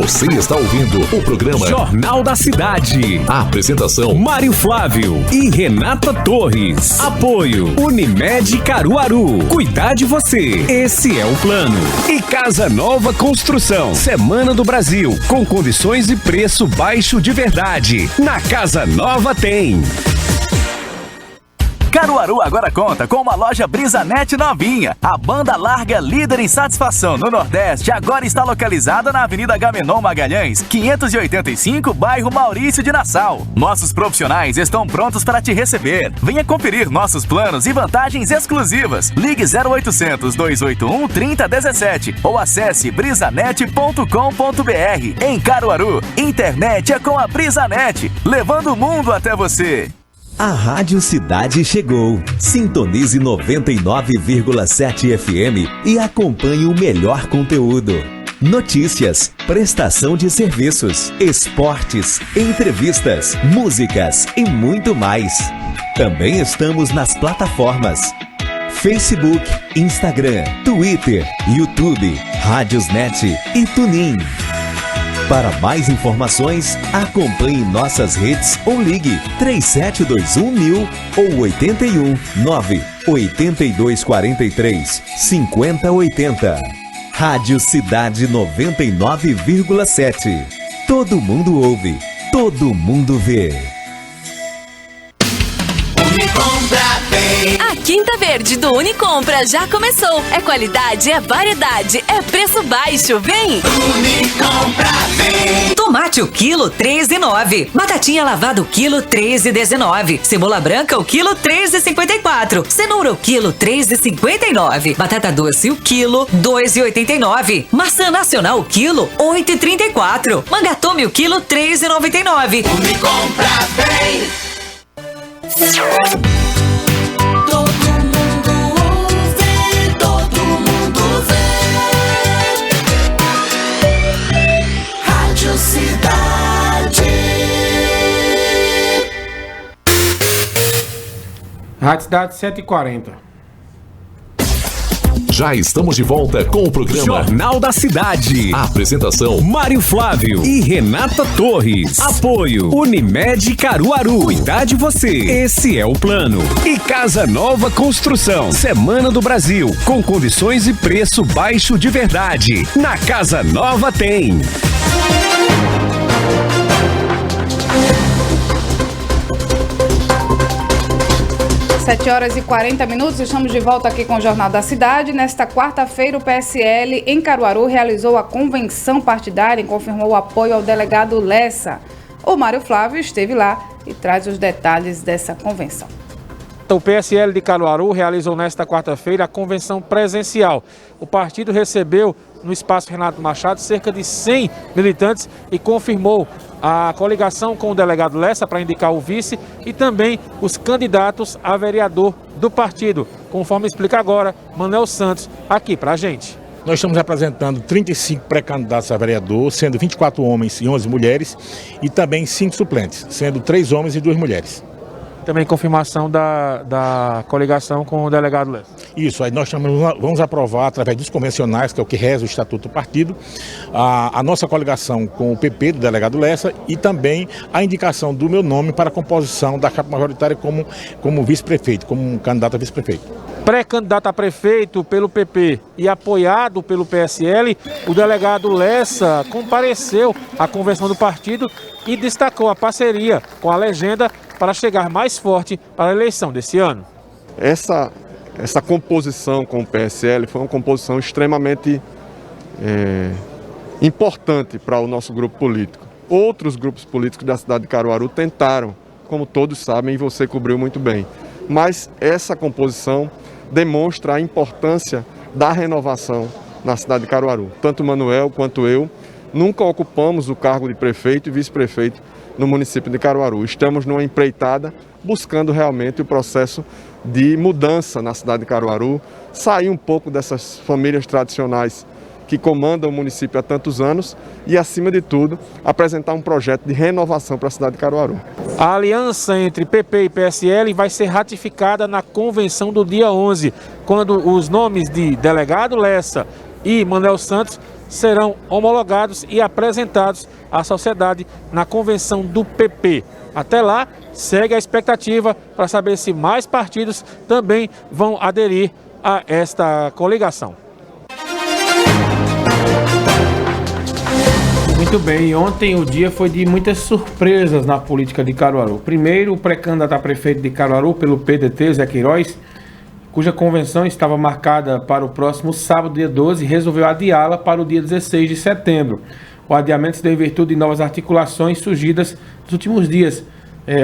Você está ouvindo o programa Jornal da Cidade. A apresentação: Mário Flávio e Renata Torres. Apoio Unimed Caruaru. Cuidar de você. Esse é o plano. E Casa Nova Construção. Semana do Brasil. Com condições e preço baixo de verdade. Na Casa Nova tem. Caruaru agora conta com uma loja Brisanet novinha. A banda larga líder em satisfação no Nordeste agora está localizada na Avenida Agamenon Magalhães, 585, bairro Maurício de Nassau. Nossos profissionais estão prontos para te receber. Venha conferir nossos planos e vantagens exclusivas. Ligue 0800 281 3017 ou acesse brisanet.com.br. Em Caruaru, internet é com a Brisanet, levando o mundo até você. A Rádio Cidade chegou. Sintonize 99,7 FM e acompanhe o melhor conteúdo. Notícias, prestação de serviços, esportes, entrevistas, músicas e muito mais. Também estamos nas plataformas Facebook, Instagram, Twitter, YouTube, Rádiosnet e TuneIn. Para mais informações, acompanhe nossas redes ou ligue 3721.000 ou 81 98243 5080. Rádio Cidade 99,7. Todo mundo ouve, todo mundo vê. A Quinta Verde do Unicompra já começou. É qualidade, é variedade, é preço baixo. Vem! Unicompra, vem! Tomate o quilo 3,9. Batatinha lavada o quilo 3,19. Cebola branca o quilo 3,54. Cenoura o quilo 3,59. Batata doce o quilo 2,89. Maçã nacional o quilo 8,34. Mangatome o quilo 3,99. Unicompra, vem! Todo mundo vê. Rádio Cidade. Rádio Cidade 7h40. Já estamos de volta com o programa Jornal da Cidade. A apresentação: Mário Flávio e Renata Torres. Apoio Unimed Caruaru. Cuidar de você. Esse é o plano. E Casa Nova Construção. Semana do Brasil. Com condições e preço baixo de verdade. Na Casa Nova tem. 7h40, estamos de volta aqui com o Jornal da Cidade. Nesta quarta-feira, o PSL em Caruaru realizou a convenção partidária e confirmou o apoio ao delegado Lessa. O Mário Flávio esteve lá e traz os detalhes dessa convenção. O PSL de Caruaru realizou nesta quarta-feira a convenção presencial. O partido recebeu no Espaço Renato Machado cerca de 100 militantes e confirmou a coligação com o delegado Lessa para indicar o vice e também os candidatos a vereador do partido, conforme explica agora Manuel Santos aqui para a gente. Nós estamos apresentando 35 pré-candidatos a vereador, sendo 24 homens e 11 mulheres, e também 5 suplentes, sendo 3 homens e 2 mulheres. Também confirmação da coligação com o delegado Lessa. Isso, aí nós vamos aprovar, através dos convencionais, que é o que reza o Estatuto do Partido, a nossa coligação com o PP do delegado Lessa e também a indicação do meu nome para a composição da chapa majoritária como vice-prefeito, como um candidato a vice-prefeito. Pré-candidato a prefeito pelo PP e apoiado pelo PSL, o delegado Lessa compareceu à convenção do partido e destacou a parceria com a legenda para chegar mais forte para a eleição desse ano. Essa composição com o PSL foi uma composição extremamente importante para o nosso grupo político. Outros grupos políticos da cidade de Caruaru tentaram, como todos sabem, e você cobriu muito bem. Mas essa composição demonstra a importância da renovação na cidade de Caruaru. Tanto o Manuel quanto eu nunca ocupamos o cargo de prefeito e vice-prefeito no município de Caruaru. Estamos numa empreitada buscando realmente o processo de mudança na cidade de Caruaru, sair um pouco dessas famílias tradicionais que comandam o município há tantos anos e, acima de tudo, apresentar um projeto de renovação para a cidade de Caruaru. A aliança entre PP e PSL vai ser ratificada na convenção do dia 11, quando os nomes de Delegado Lessa e Manuel Santos serão homologados e apresentados à sociedade na convenção do PP. Até lá, segue a expectativa para saber se mais partidos também vão aderir a esta coligação. Muito bem, ontem o dia foi de muitas surpresas na política de Caruaru. Primeiro, o pré-candidato a prefeito de Caruaru pelo PDT, Zé Queiroz, cuja convenção estava marcada para o próximo sábado, dia 12, resolveu adiá-la para o dia 16 de setembro. O adiamento se deu em virtude de novas articulações surgidas nos últimos dias,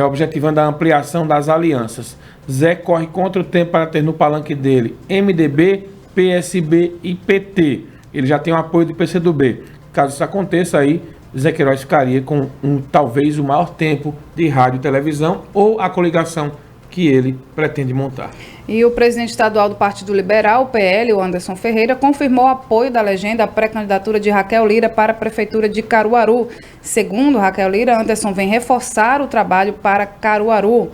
objetivando a ampliação das alianças. Zé corre contra o tempo para ter no palanque dele MDB, PSB e PT. Ele já tem o apoio do PCdoB. Caso isso aconteça aí, Zé Queiroz ficaria com talvez o maior tempo de rádio e televisão ou a coligação que ele pretende montar. E o presidente estadual do Partido Liberal, o PL, o Anderson Ferreira, confirmou o apoio da legenda à pré-candidatura de Raquel Lira para a Prefeitura de Caruaru. Segundo Raquel Lira, Anderson vem reforçar o trabalho para Caruaru.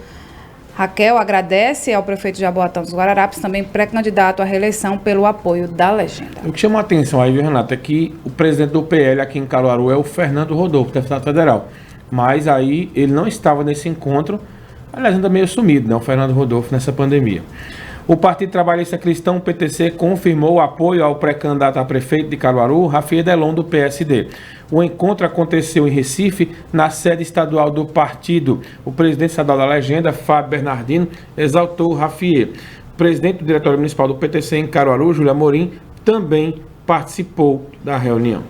Raquel agradece ao prefeito Jaboatão dos Guararapes, também pré-candidato à reeleição, pelo apoio da legenda. O que chama a atenção aí, viu, Renata, é que o presidente do PL aqui em Caruaru é o Fernando Rodolfo, deputado federal. Mas aí ele não estava nesse encontro, aliás, anda meio sumido, né, o Fernando Rodolfo, nessa pandemia. O Partido Trabalhista Cristão, PTC, confirmou o apoio ao pré-candidato a prefeito de Caruaru, Rafael Delon, do PSD. O encontro aconteceu em Recife, na sede estadual do partido. O presidente estadual da legenda, Fábio Bernardino, exaltou o Rafael. O presidente do Diretório Municipal do PTC em Caruaru, Júlia Amorim, também participou da reunião.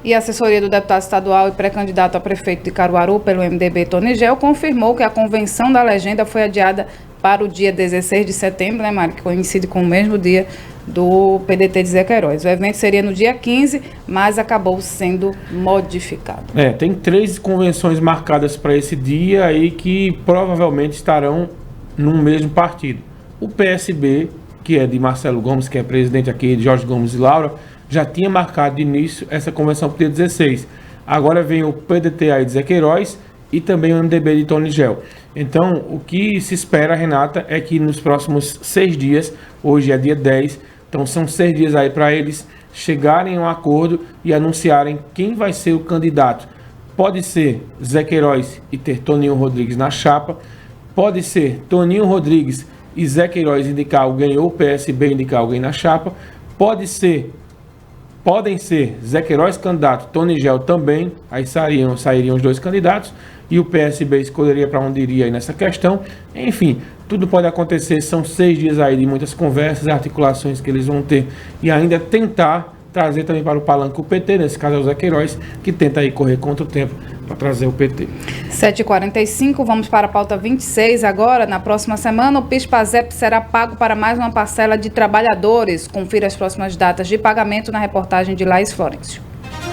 E a assessoria do deputado estadual e pré-candidato a prefeito de Caruaru pelo MDB, Tony Gel, confirmou que a convenção da legenda foi adiada para o dia 16 de setembro, né, Mari, que coincide com o mesmo dia do PDT de Zé Queiroz. O evento seria no dia 15, mas acabou sendo modificado. Tem 3 convenções marcadas para esse dia aí que provavelmente estarão no mesmo partido. O PSB, que é de Marcelo Gomes, que é presidente aqui, de Jorge Gomes e Laura, já tinha marcado de início essa convenção para o dia 16. Agora vem o PDT aí de Zé Queiroz e também o MDB de Tony Gel. Então, o que se espera, Renata, é que nos próximos 6 dias, hoje é dia 10, então são 6 dias aí para eles chegarem a um acordo e anunciarem quem vai ser o candidato. Pode ser Zé Queiroz e ter Toninho Rodrigues na chapa, pode ser Toninho Rodrigues e Zé Queiroz indicar alguém ou o PSB indicar alguém na chapa, podem ser Zé Queiroz candidato, Tony Gel também, aí sairiam os 2 candidatos, e o PSB escolheria para onde iria aí nessa questão. Enfim, tudo pode acontecer, são 6 dias aí de muitas conversas, articulações que eles vão ter, e ainda tentar trazer também para o palanque o PT, nesse caso é o Zé Queiroz, que tenta aí correr contra o tempo para trazer o PT. 7h45, vamos para a pauta 26 agora. Na próxima semana, o PIS/PASEP será pago para mais uma parcela de trabalhadores. Confira as próximas datas de pagamento na reportagem de Laís Florencio.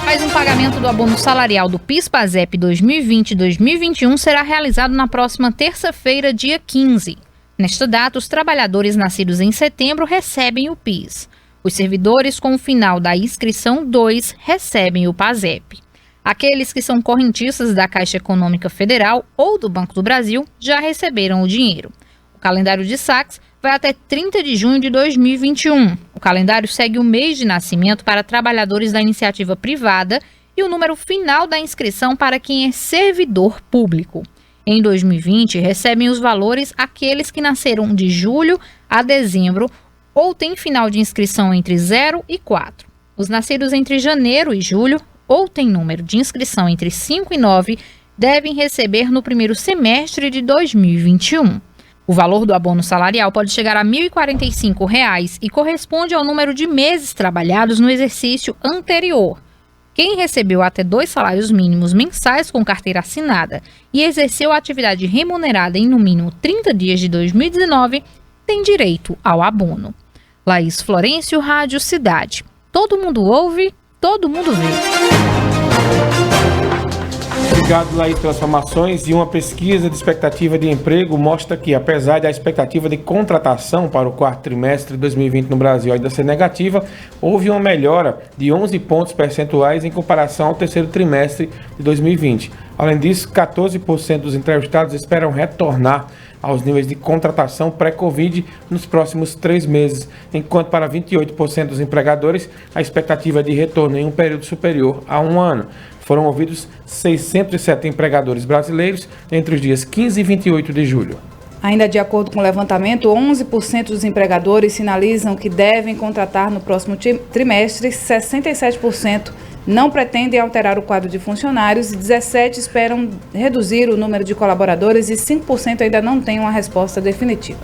Mais um pagamento do abono salarial do PIS/PASEP 2020-2021 será realizado na próxima terça-feira, dia 15. Nesta data, os trabalhadores nascidos em setembro recebem o PIS. Os servidores com o final da inscrição 2 recebem o PASEP. Aqueles que são correntistas da Caixa Econômica Federal ou do Banco do Brasil já receberam o dinheiro. O calendário de saques vai até 30 de junho de 2021. O calendário segue o mês de nascimento para trabalhadores da iniciativa privada e o número final da inscrição para quem é servidor público. Em 2020, recebem os valores aqueles que nasceram de julho a dezembro ou têm final de inscrição entre 0 e 4. Os nascidos entre janeiro e julho ou têm número de inscrição entre 5 e 9 devem receber no primeiro semestre de 2021. O valor do abono salarial pode chegar a R$ 1.045 e corresponde ao número de meses trabalhados no exercício anterior. Quem recebeu até 2 salários mínimos mensais com carteira assinada e exerceu a atividade remunerada em no mínimo 30 dias de 2019 tem direito ao abono. Laís Florencio, Rádio Cidade. Todo mundo ouve, todo mundo vê. Obrigado, Laís, pelas informações. E uma pesquisa de expectativa de emprego mostra que, apesar da expectativa de contratação para o quarto trimestre de 2020 no Brasil ainda ser negativa, houve uma melhora de 11 pontos percentuais em comparação ao terceiro trimestre de 2020. Além disso, 14% dos entrevistados esperam retornar aos níveis de contratação pré-Covid nos próximos 3 meses, enquanto para 28% dos empregadores a expectativa é de retorno em um período superior a 1 ano. Foram ouvidos 607 empregadores brasileiros entre os dias 15 e 28 de julho. Ainda de acordo com o levantamento, 11% dos empregadores sinalizam que devem contratar no próximo trimestre, 67% não pretendem alterar o quadro de funcionários, 17% esperam reduzir o número de colaboradores e 5% ainda não têm uma resposta definitiva.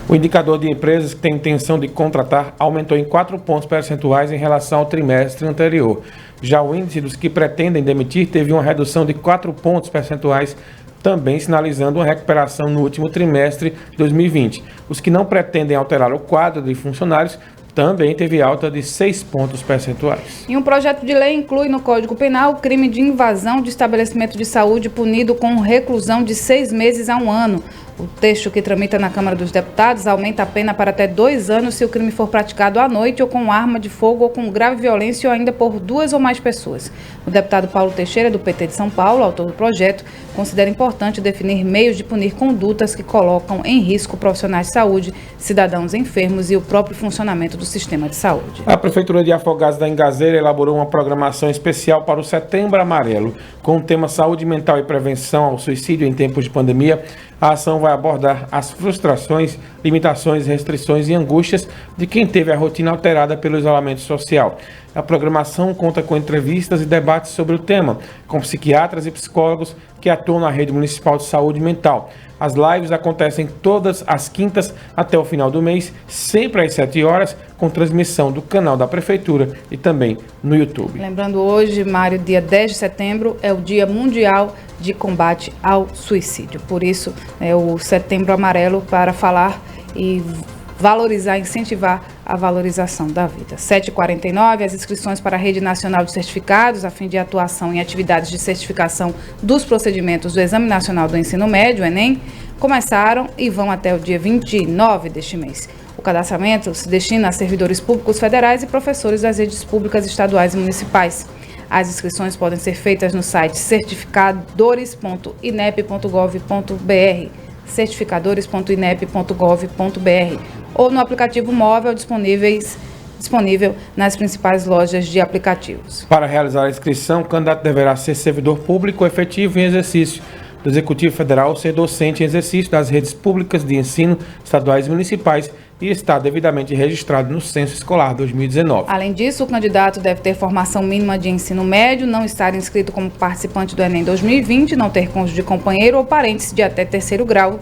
O indicador de empresas que têm intenção de contratar aumentou em 4 pontos percentuais em relação ao trimestre anterior. Já o índice dos que pretendem demitir teve uma redução de 4 pontos percentuais, também sinalizando uma recuperação no último trimestre de 2020. Os que não pretendem alterar o quadro de funcionários também teve alta de 6 pontos percentuais. E um projeto de lei inclui no Código Penal o crime de invasão de estabelecimento de saúde punido com reclusão de 6 meses a 1 ano. O texto que tramita na Câmara dos Deputados aumenta a pena para até 2 anos se o crime for praticado à noite ou com arma de fogo ou com grave violência ou ainda por 2 ou mais pessoas. O deputado Paulo Teixeira, do PT de São Paulo, autor do projeto, considera importante definir meios de punir condutas que colocam em risco profissionais de saúde, cidadãos enfermos e o próprio funcionamento do sistema de saúde. A Prefeitura de Afogados da Engazeira elaborou uma programação especial para o Setembro Amarelo, com o tema Saúde Mental e Prevenção ao Suicídio em Tempos de Pandemia. A ação vai abordar as frustrações, limitações, restrições e angústias de quem teve a rotina alterada pelo isolamento social. A programação conta com entrevistas e debates sobre o tema, com psiquiatras e psicólogos que atuam na Rede Municipal de Saúde Mental. As lives acontecem todas as quintas até o final do mês, sempre às 7 horas, com transmissão do canal da Prefeitura e também no YouTube. Lembrando hoje, Mário, dia 10 de setembro, é o Dia Mundial de Combate ao Suicídio. Por isso, é o Setembro Amarelo para falar e valorizar, incentivar a valorização da vida. 7h49, as inscrições para a Rede Nacional de Certificados, a fim de atuação em atividades de certificação dos procedimentos do Exame Nacional do Ensino Médio, ENEM, começaram e vão até o dia 29 deste mês. O cadastramento se destina a servidores públicos federais e professores das redes públicas estaduais e municipais. As inscrições podem ser feitas no site certificadores.inep.gov.br, certificadores.inep.gov.br ou no aplicativo móvel disponível nas principais lojas de aplicativos. Para realizar a inscrição, o candidato deverá ser servidor público efetivo em exercício do Executivo Federal, ser docente em exercício das redes públicas de ensino estaduais e municipais e estar devidamente registrado no Censo Escolar 2019. Além disso, o candidato deve ter formação mínima de ensino médio, não estar inscrito como participante do Enem 2020, não ter cônjuge de companheiro ou parentes de até 3º grau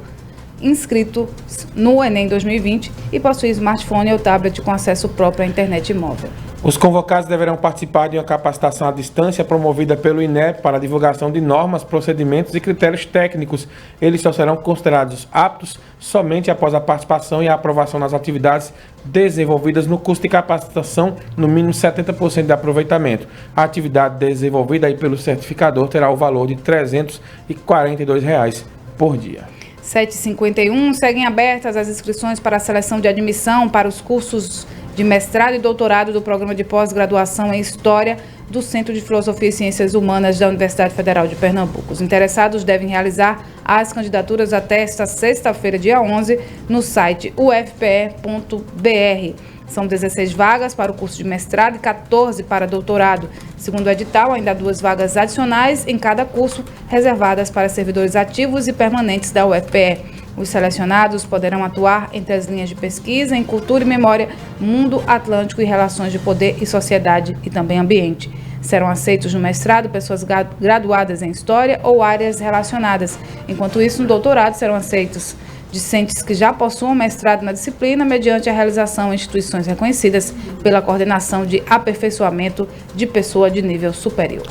inscrito no Enem 2020 e possuir smartphone ou tablet com acesso próprio à internet móvel. Os convocados deverão participar de uma capacitação à distância promovida pelo INEP para a divulgação de normas, procedimentos e critérios técnicos. Eles só serão considerados aptos somente após a participação e a aprovação nas atividades desenvolvidas no curso de capacitação, no mínimo 70% de aproveitamento. A atividade desenvolvida aí pelo certificador terá o valor de R$ 342 por dia. 7h51, seguem abertas as inscrições para a seleção de admissão para os cursos de mestrado e doutorado do Programa de Pós-Graduação em História do Centro de Filosofia e Ciências Humanas da Universidade Federal de Pernambuco. Os interessados devem realizar as candidaturas até esta sexta-feira, dia 11, no site ufpe.br. São 16 vagas para o curso de mestrado e 14 para doutorado. Segundo o edital, ainda há 2 vagas adicionais em cada curso, reservadas para servidores ativos e permanentes da UFPE. Os selecionados poderão atuar entre as linhas de pesquisa em cultura e memória, mundo atlântico e relações de poder e sociedade e também ambiente. Serão aceitos no mestrado pessoas graduadas em história ou áreas relacionadas. Enquanto isso, no doutorado serão aceitos discentes que já possuam mestrado na disciplina mediante a realização em instituições reconhecidas pela Coordenação de Aperfeiçoamento de Pessoa de Nível Superior.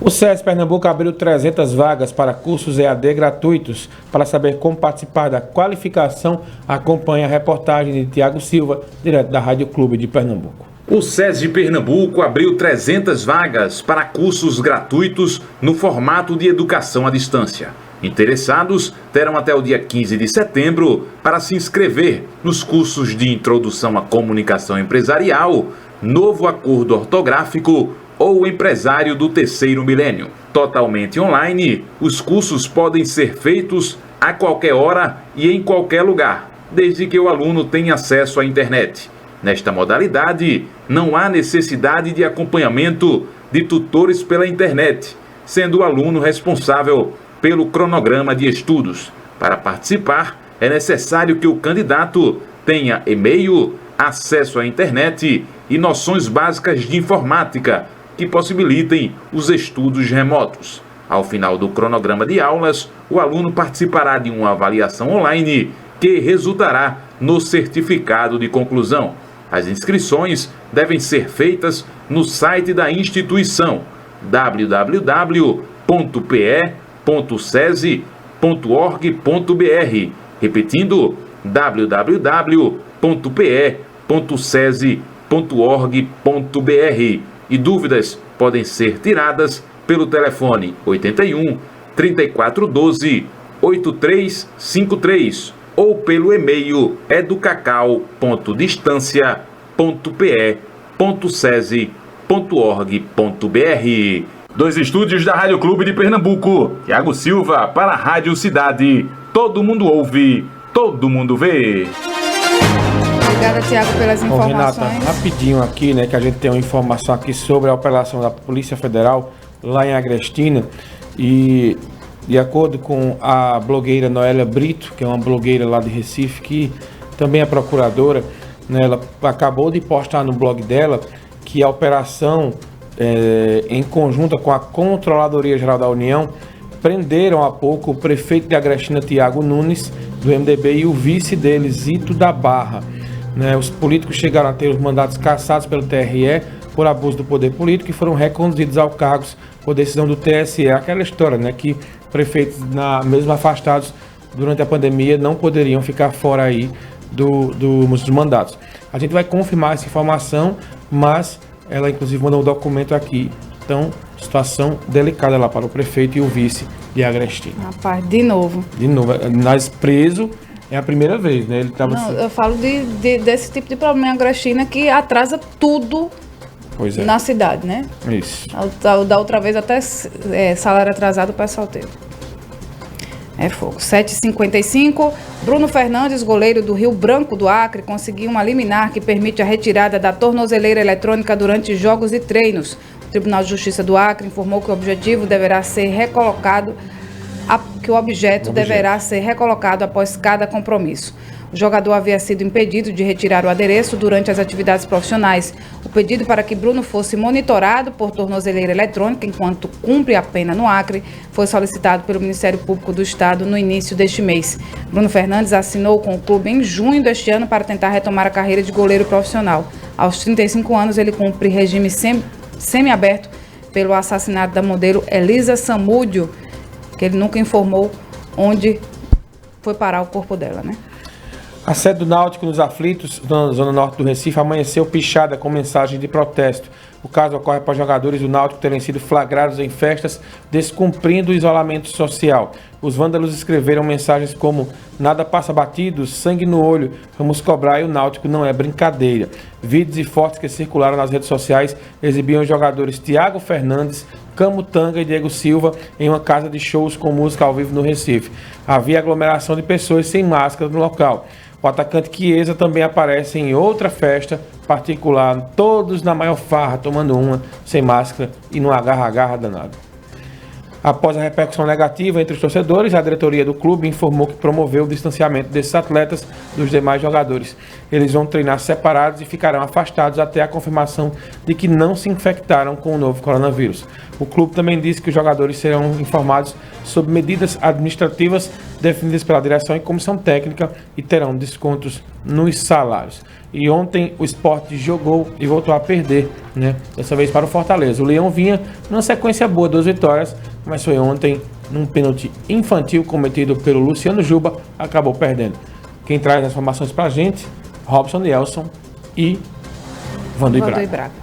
O SESC Pernambuco abriu 300 vagas para cursos EAD gratuitos. Para saber como participar da qualificação, acompanhe a reportagem de Tiago Silva, direto da Rádio Clube de Pernambuco. O SESI de Pernambuco abriu 300 vagas para cursos gratuitos no formato de educação à distância. Interessados terão até o dia 15 de setembro para se inscrever nos cursos de Introdução à Comunicação Empresarial, Novo Acordo Ortográfico ou Empresário do Terceiro Milênio. Totalmente online, os cursos podem ser feitos a qualquer hora e em qualquer lugar, desde que o aluno tenha acesso à internet. Nesta modalidade, não há necessidade de acompanhamento de tutores pela internet, sendo o aluno responsável pelo cronograma de estudos. Para participar, é necessário que o candidato tenha e-mail, acesso à internet e noções básicas de informática que possibilitem os estudos remotos. Ao final do cronograma de aulas, o aluno participará de uma avaliação online que resultará no certificado de conclusão. As inscrições devem ser feitas no site da instituição www.pe.sesi.org.br, repetindo www.pe.sesi.org.br. E dúvidas podem ser tiradas pelo telefone 81 3412 8353 ou pelo e-mail educacau.distância.pe.sesi.org.br. Dos estúdios da Rádio Clube de Pernambuco, Thiago Silva para a Rádio Cidade. Todo mundo ouve, todo mundo vê. Obrigada, Thiago, pelas informações. Renata, rapidinho aqui, né, que a gente tem uma informação aqui sobre a operação da Polícia Federal lá em Agrestina. E de acordo com a blogueira Noélia Brito, que é uma blogueira lá de Recife, que também é procuradora, né, ela acabou de postar no blog dela que a operação, em conjunto com a Controladoria Geral da União, prenderam há pouco o prefeito de Agrestina, Tiago Nunes, do MDB, e o vice dele, Zito da Barra. Né, os políticos chegaram a ter os mandatos cassados pelo TRE por abuso do poder político e foram reconduzidos ao cargos por decisão do TSE. Aquela história, né, que prefeitos, mesmo afastados durante a pandemia, não poderiam ficar fora aí dos mandatos. A gente vai confirmar essa informação, mas ela inclusive mandou um documento aqui. Então, situação delicada lá para o prefeito e o vice de Agrestina. Rapaz, de novo. Nós preso é a primeira vez, né? Ele tava eu falo desse tipo de problema em Agrestina que atrasa tudo na cidade, né? Isso. Da outra vez até salário atrasado para solteiro. É fogo. 7h55, Bruno Fernandes, goleiro do Rio Branco do Acre, conseguiu uma liminar que permite a retirada da tornozeleira eletrônica durante jogos e treinos. O Tribunal de Justiça do Acre informou que o objeto deverá ser recolocado após cada compromisso. O jogador havia sido impedido de retirar o adereço durante as atividades profissionais. O pedido para que Bruno fosse monitorado por tornozeleira eletrônica enquanto cumpre a pena no Acre foi solicitado pelo Ministério Público do Estado no início deste mês. Bruno Fernandes assinou com o clube em junho deste ano para tentar retomar a carreira de goleiro profissional. Aos 35 anos, ele cumpre regime semiaberto pelo assassinato da modelo Elisa Samúdio, que ele nunca informou onde foi parar o corpo dela, né? A sede do Náutico nos Aflitos, na zona norte do Recife, amanheceu pichada com mensagem de protesto. O caso ocorre após jogadores do Náutico terem sido flagrados em festas, descumprindo o isolamento social. Os vândalos escreveram mensagens como: nada passa batido, sangue no olho, vamos cobrar e o Náutico não é brincadeira. Vídeos e fotos que circularam nas redes sociais exibiam os jogadores Thiago Fernandes, Camutanga e Diego Silva em uma casa de shows com música ao vivo no Recife. Havia aglomeração de pessoas sem máscara no local. O atacante Chiesa também aparece em outra festa particular, todos na maior farra, tomando uma, sem máscara e num agarra-agarra danado. Após a repercussão negativa entre os torcedores, a diretoria do clube informou que promoveu o distanciamento desses atletas dos demais jogadores. Eles vão treinar separados e ficarão afastados até a confirmação de que não se infectaram com o novo coronavírus. O clube também disse que os jogadores serão informados sobre medidas administrativas definidas pela direção e comissão técnica e terão descontos nos salários. E ontem o Sport jogou e voltou a perder, né? Dessa vez para o Fortaleza. O Leão vinha numa sequência boa, 2 vitórias, mas foi ontem, num pênalti infantil cometido pelo Luciano Juba, acabou perdendo. Quem traz as informações pra gente, Robson Nelson e Vanduí Vanduí Braga. Braga.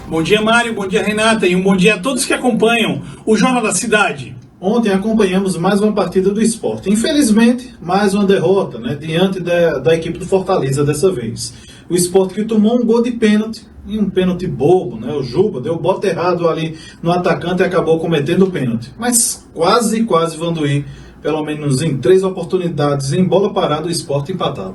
Bom dia, Mário. Bom dia, Renata. E um bom dia a todos que acompanham o Jornal da Cidade. Ontem acompanhamos mais uma partida do Sport. Infelizmente, mais uma derrota, né, diante da equipe do Fortaleza dessa vez. O Sport que tomou um gol de pênalti, e um pênalti bobo, né? O Juba deu bote errado ali no atacante e acabou cometendo o pênalti. Mas quase Vanduí, pelo menos em 3 oportunidades, em bola parada, o Sport empatava.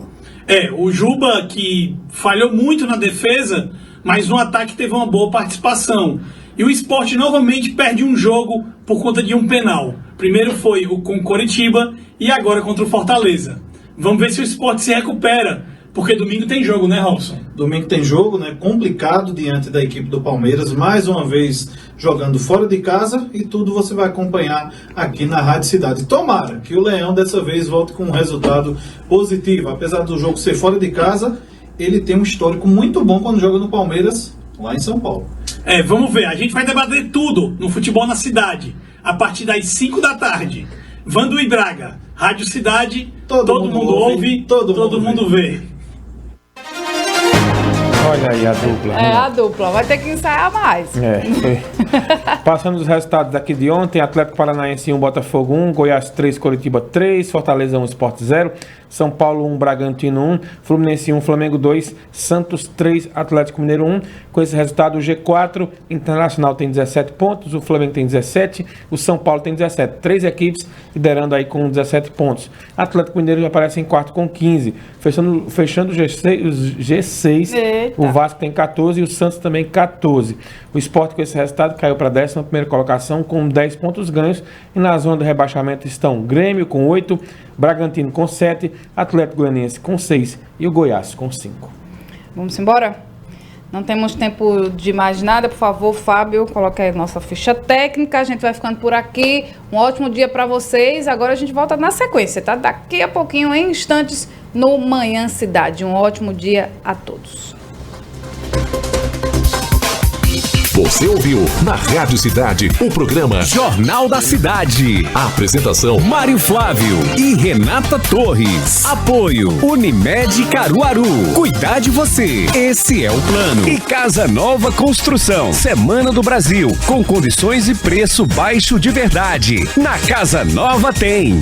O Juba que falhou muito na defesa, mas no ataque teve uma boa participação. E o Sport novamente perde um jogo por conta de um penal. Primeiro foi com o Coritiba e agora contra o Fortaleza. Vamos ver se o Sport se recupera, porque domingo tem jogo, né, Robson? Domingo tem jogo, né? Complicado diante da equipe do Palmeiras, mais uma vez jogando fora de casa, e tudo você vai acompanhar aqui na Rádio Cidade. Tomara que o Leão dessa vez volte com um resultado positivo. Apesar do jogo ser fora de casa, ele tem um histórico muito bom quando joga no Palmeiras, lá em São Paulo. Vamos ver. A gente vai debater tudo no Futebol na Cidade, a partir das 5 da tarde. Vanduí Braga, Rádio Cidade, todo mundo ouve, todo mundo vê. Olha aí a dupla. A dupla. Vai ter que ensaiar mais. Passando os resultados aqui de ontem: Atlético Paranaense 1, Botafogo 1, Goiás 3, Coritiba 3, Fortaleza 1, Sport 0, São Paulo 1, Bragantino 1, Fluminense 1, Flamengo 2, Santos 3, Atlético Mineiro 1. Com esse resultado, o G4, Internacional tem 17 pontos, o Flamengo tem 17, o São Paulo tem 17. 3 equipes liderando aí com 17 pontos. Atlético Mineiro já aparece em quarto com 15. Fechando o G6, Eita. o Vasco tem 14 e o Santos também 14. O Sport, com esse resultado, caiu para a 11ª colocação com 10 pontos ganhos. E na zona do rebaixamento estão Grêmio com 8, Bragantino com 7, Atlético Goianiense com 6 e o Goiás com 5. Vamos embora? Não temos tempo de mais nada. Por favor, Fábio, coloque aí a nossa ficha técnica. A gente vai ficando por aqui. Um ótimo dia para vocês. Agora a gente volta na sequência, tá? Daqui a pouquinho, em instantes, no Manhã Cidade. Um ótimo dia a todos. Você ouviu na Rádio Cidade o programa Jornal da Cidade. A apresentação Mário Flávio e Renata Torres. Apoio Unimed Caruaru. Cuidar de você. Esse é o plano. E Casa Nova Construção. Semana do Brasil. Com condições e preço baixo de verdade. Na Casa Nova tem.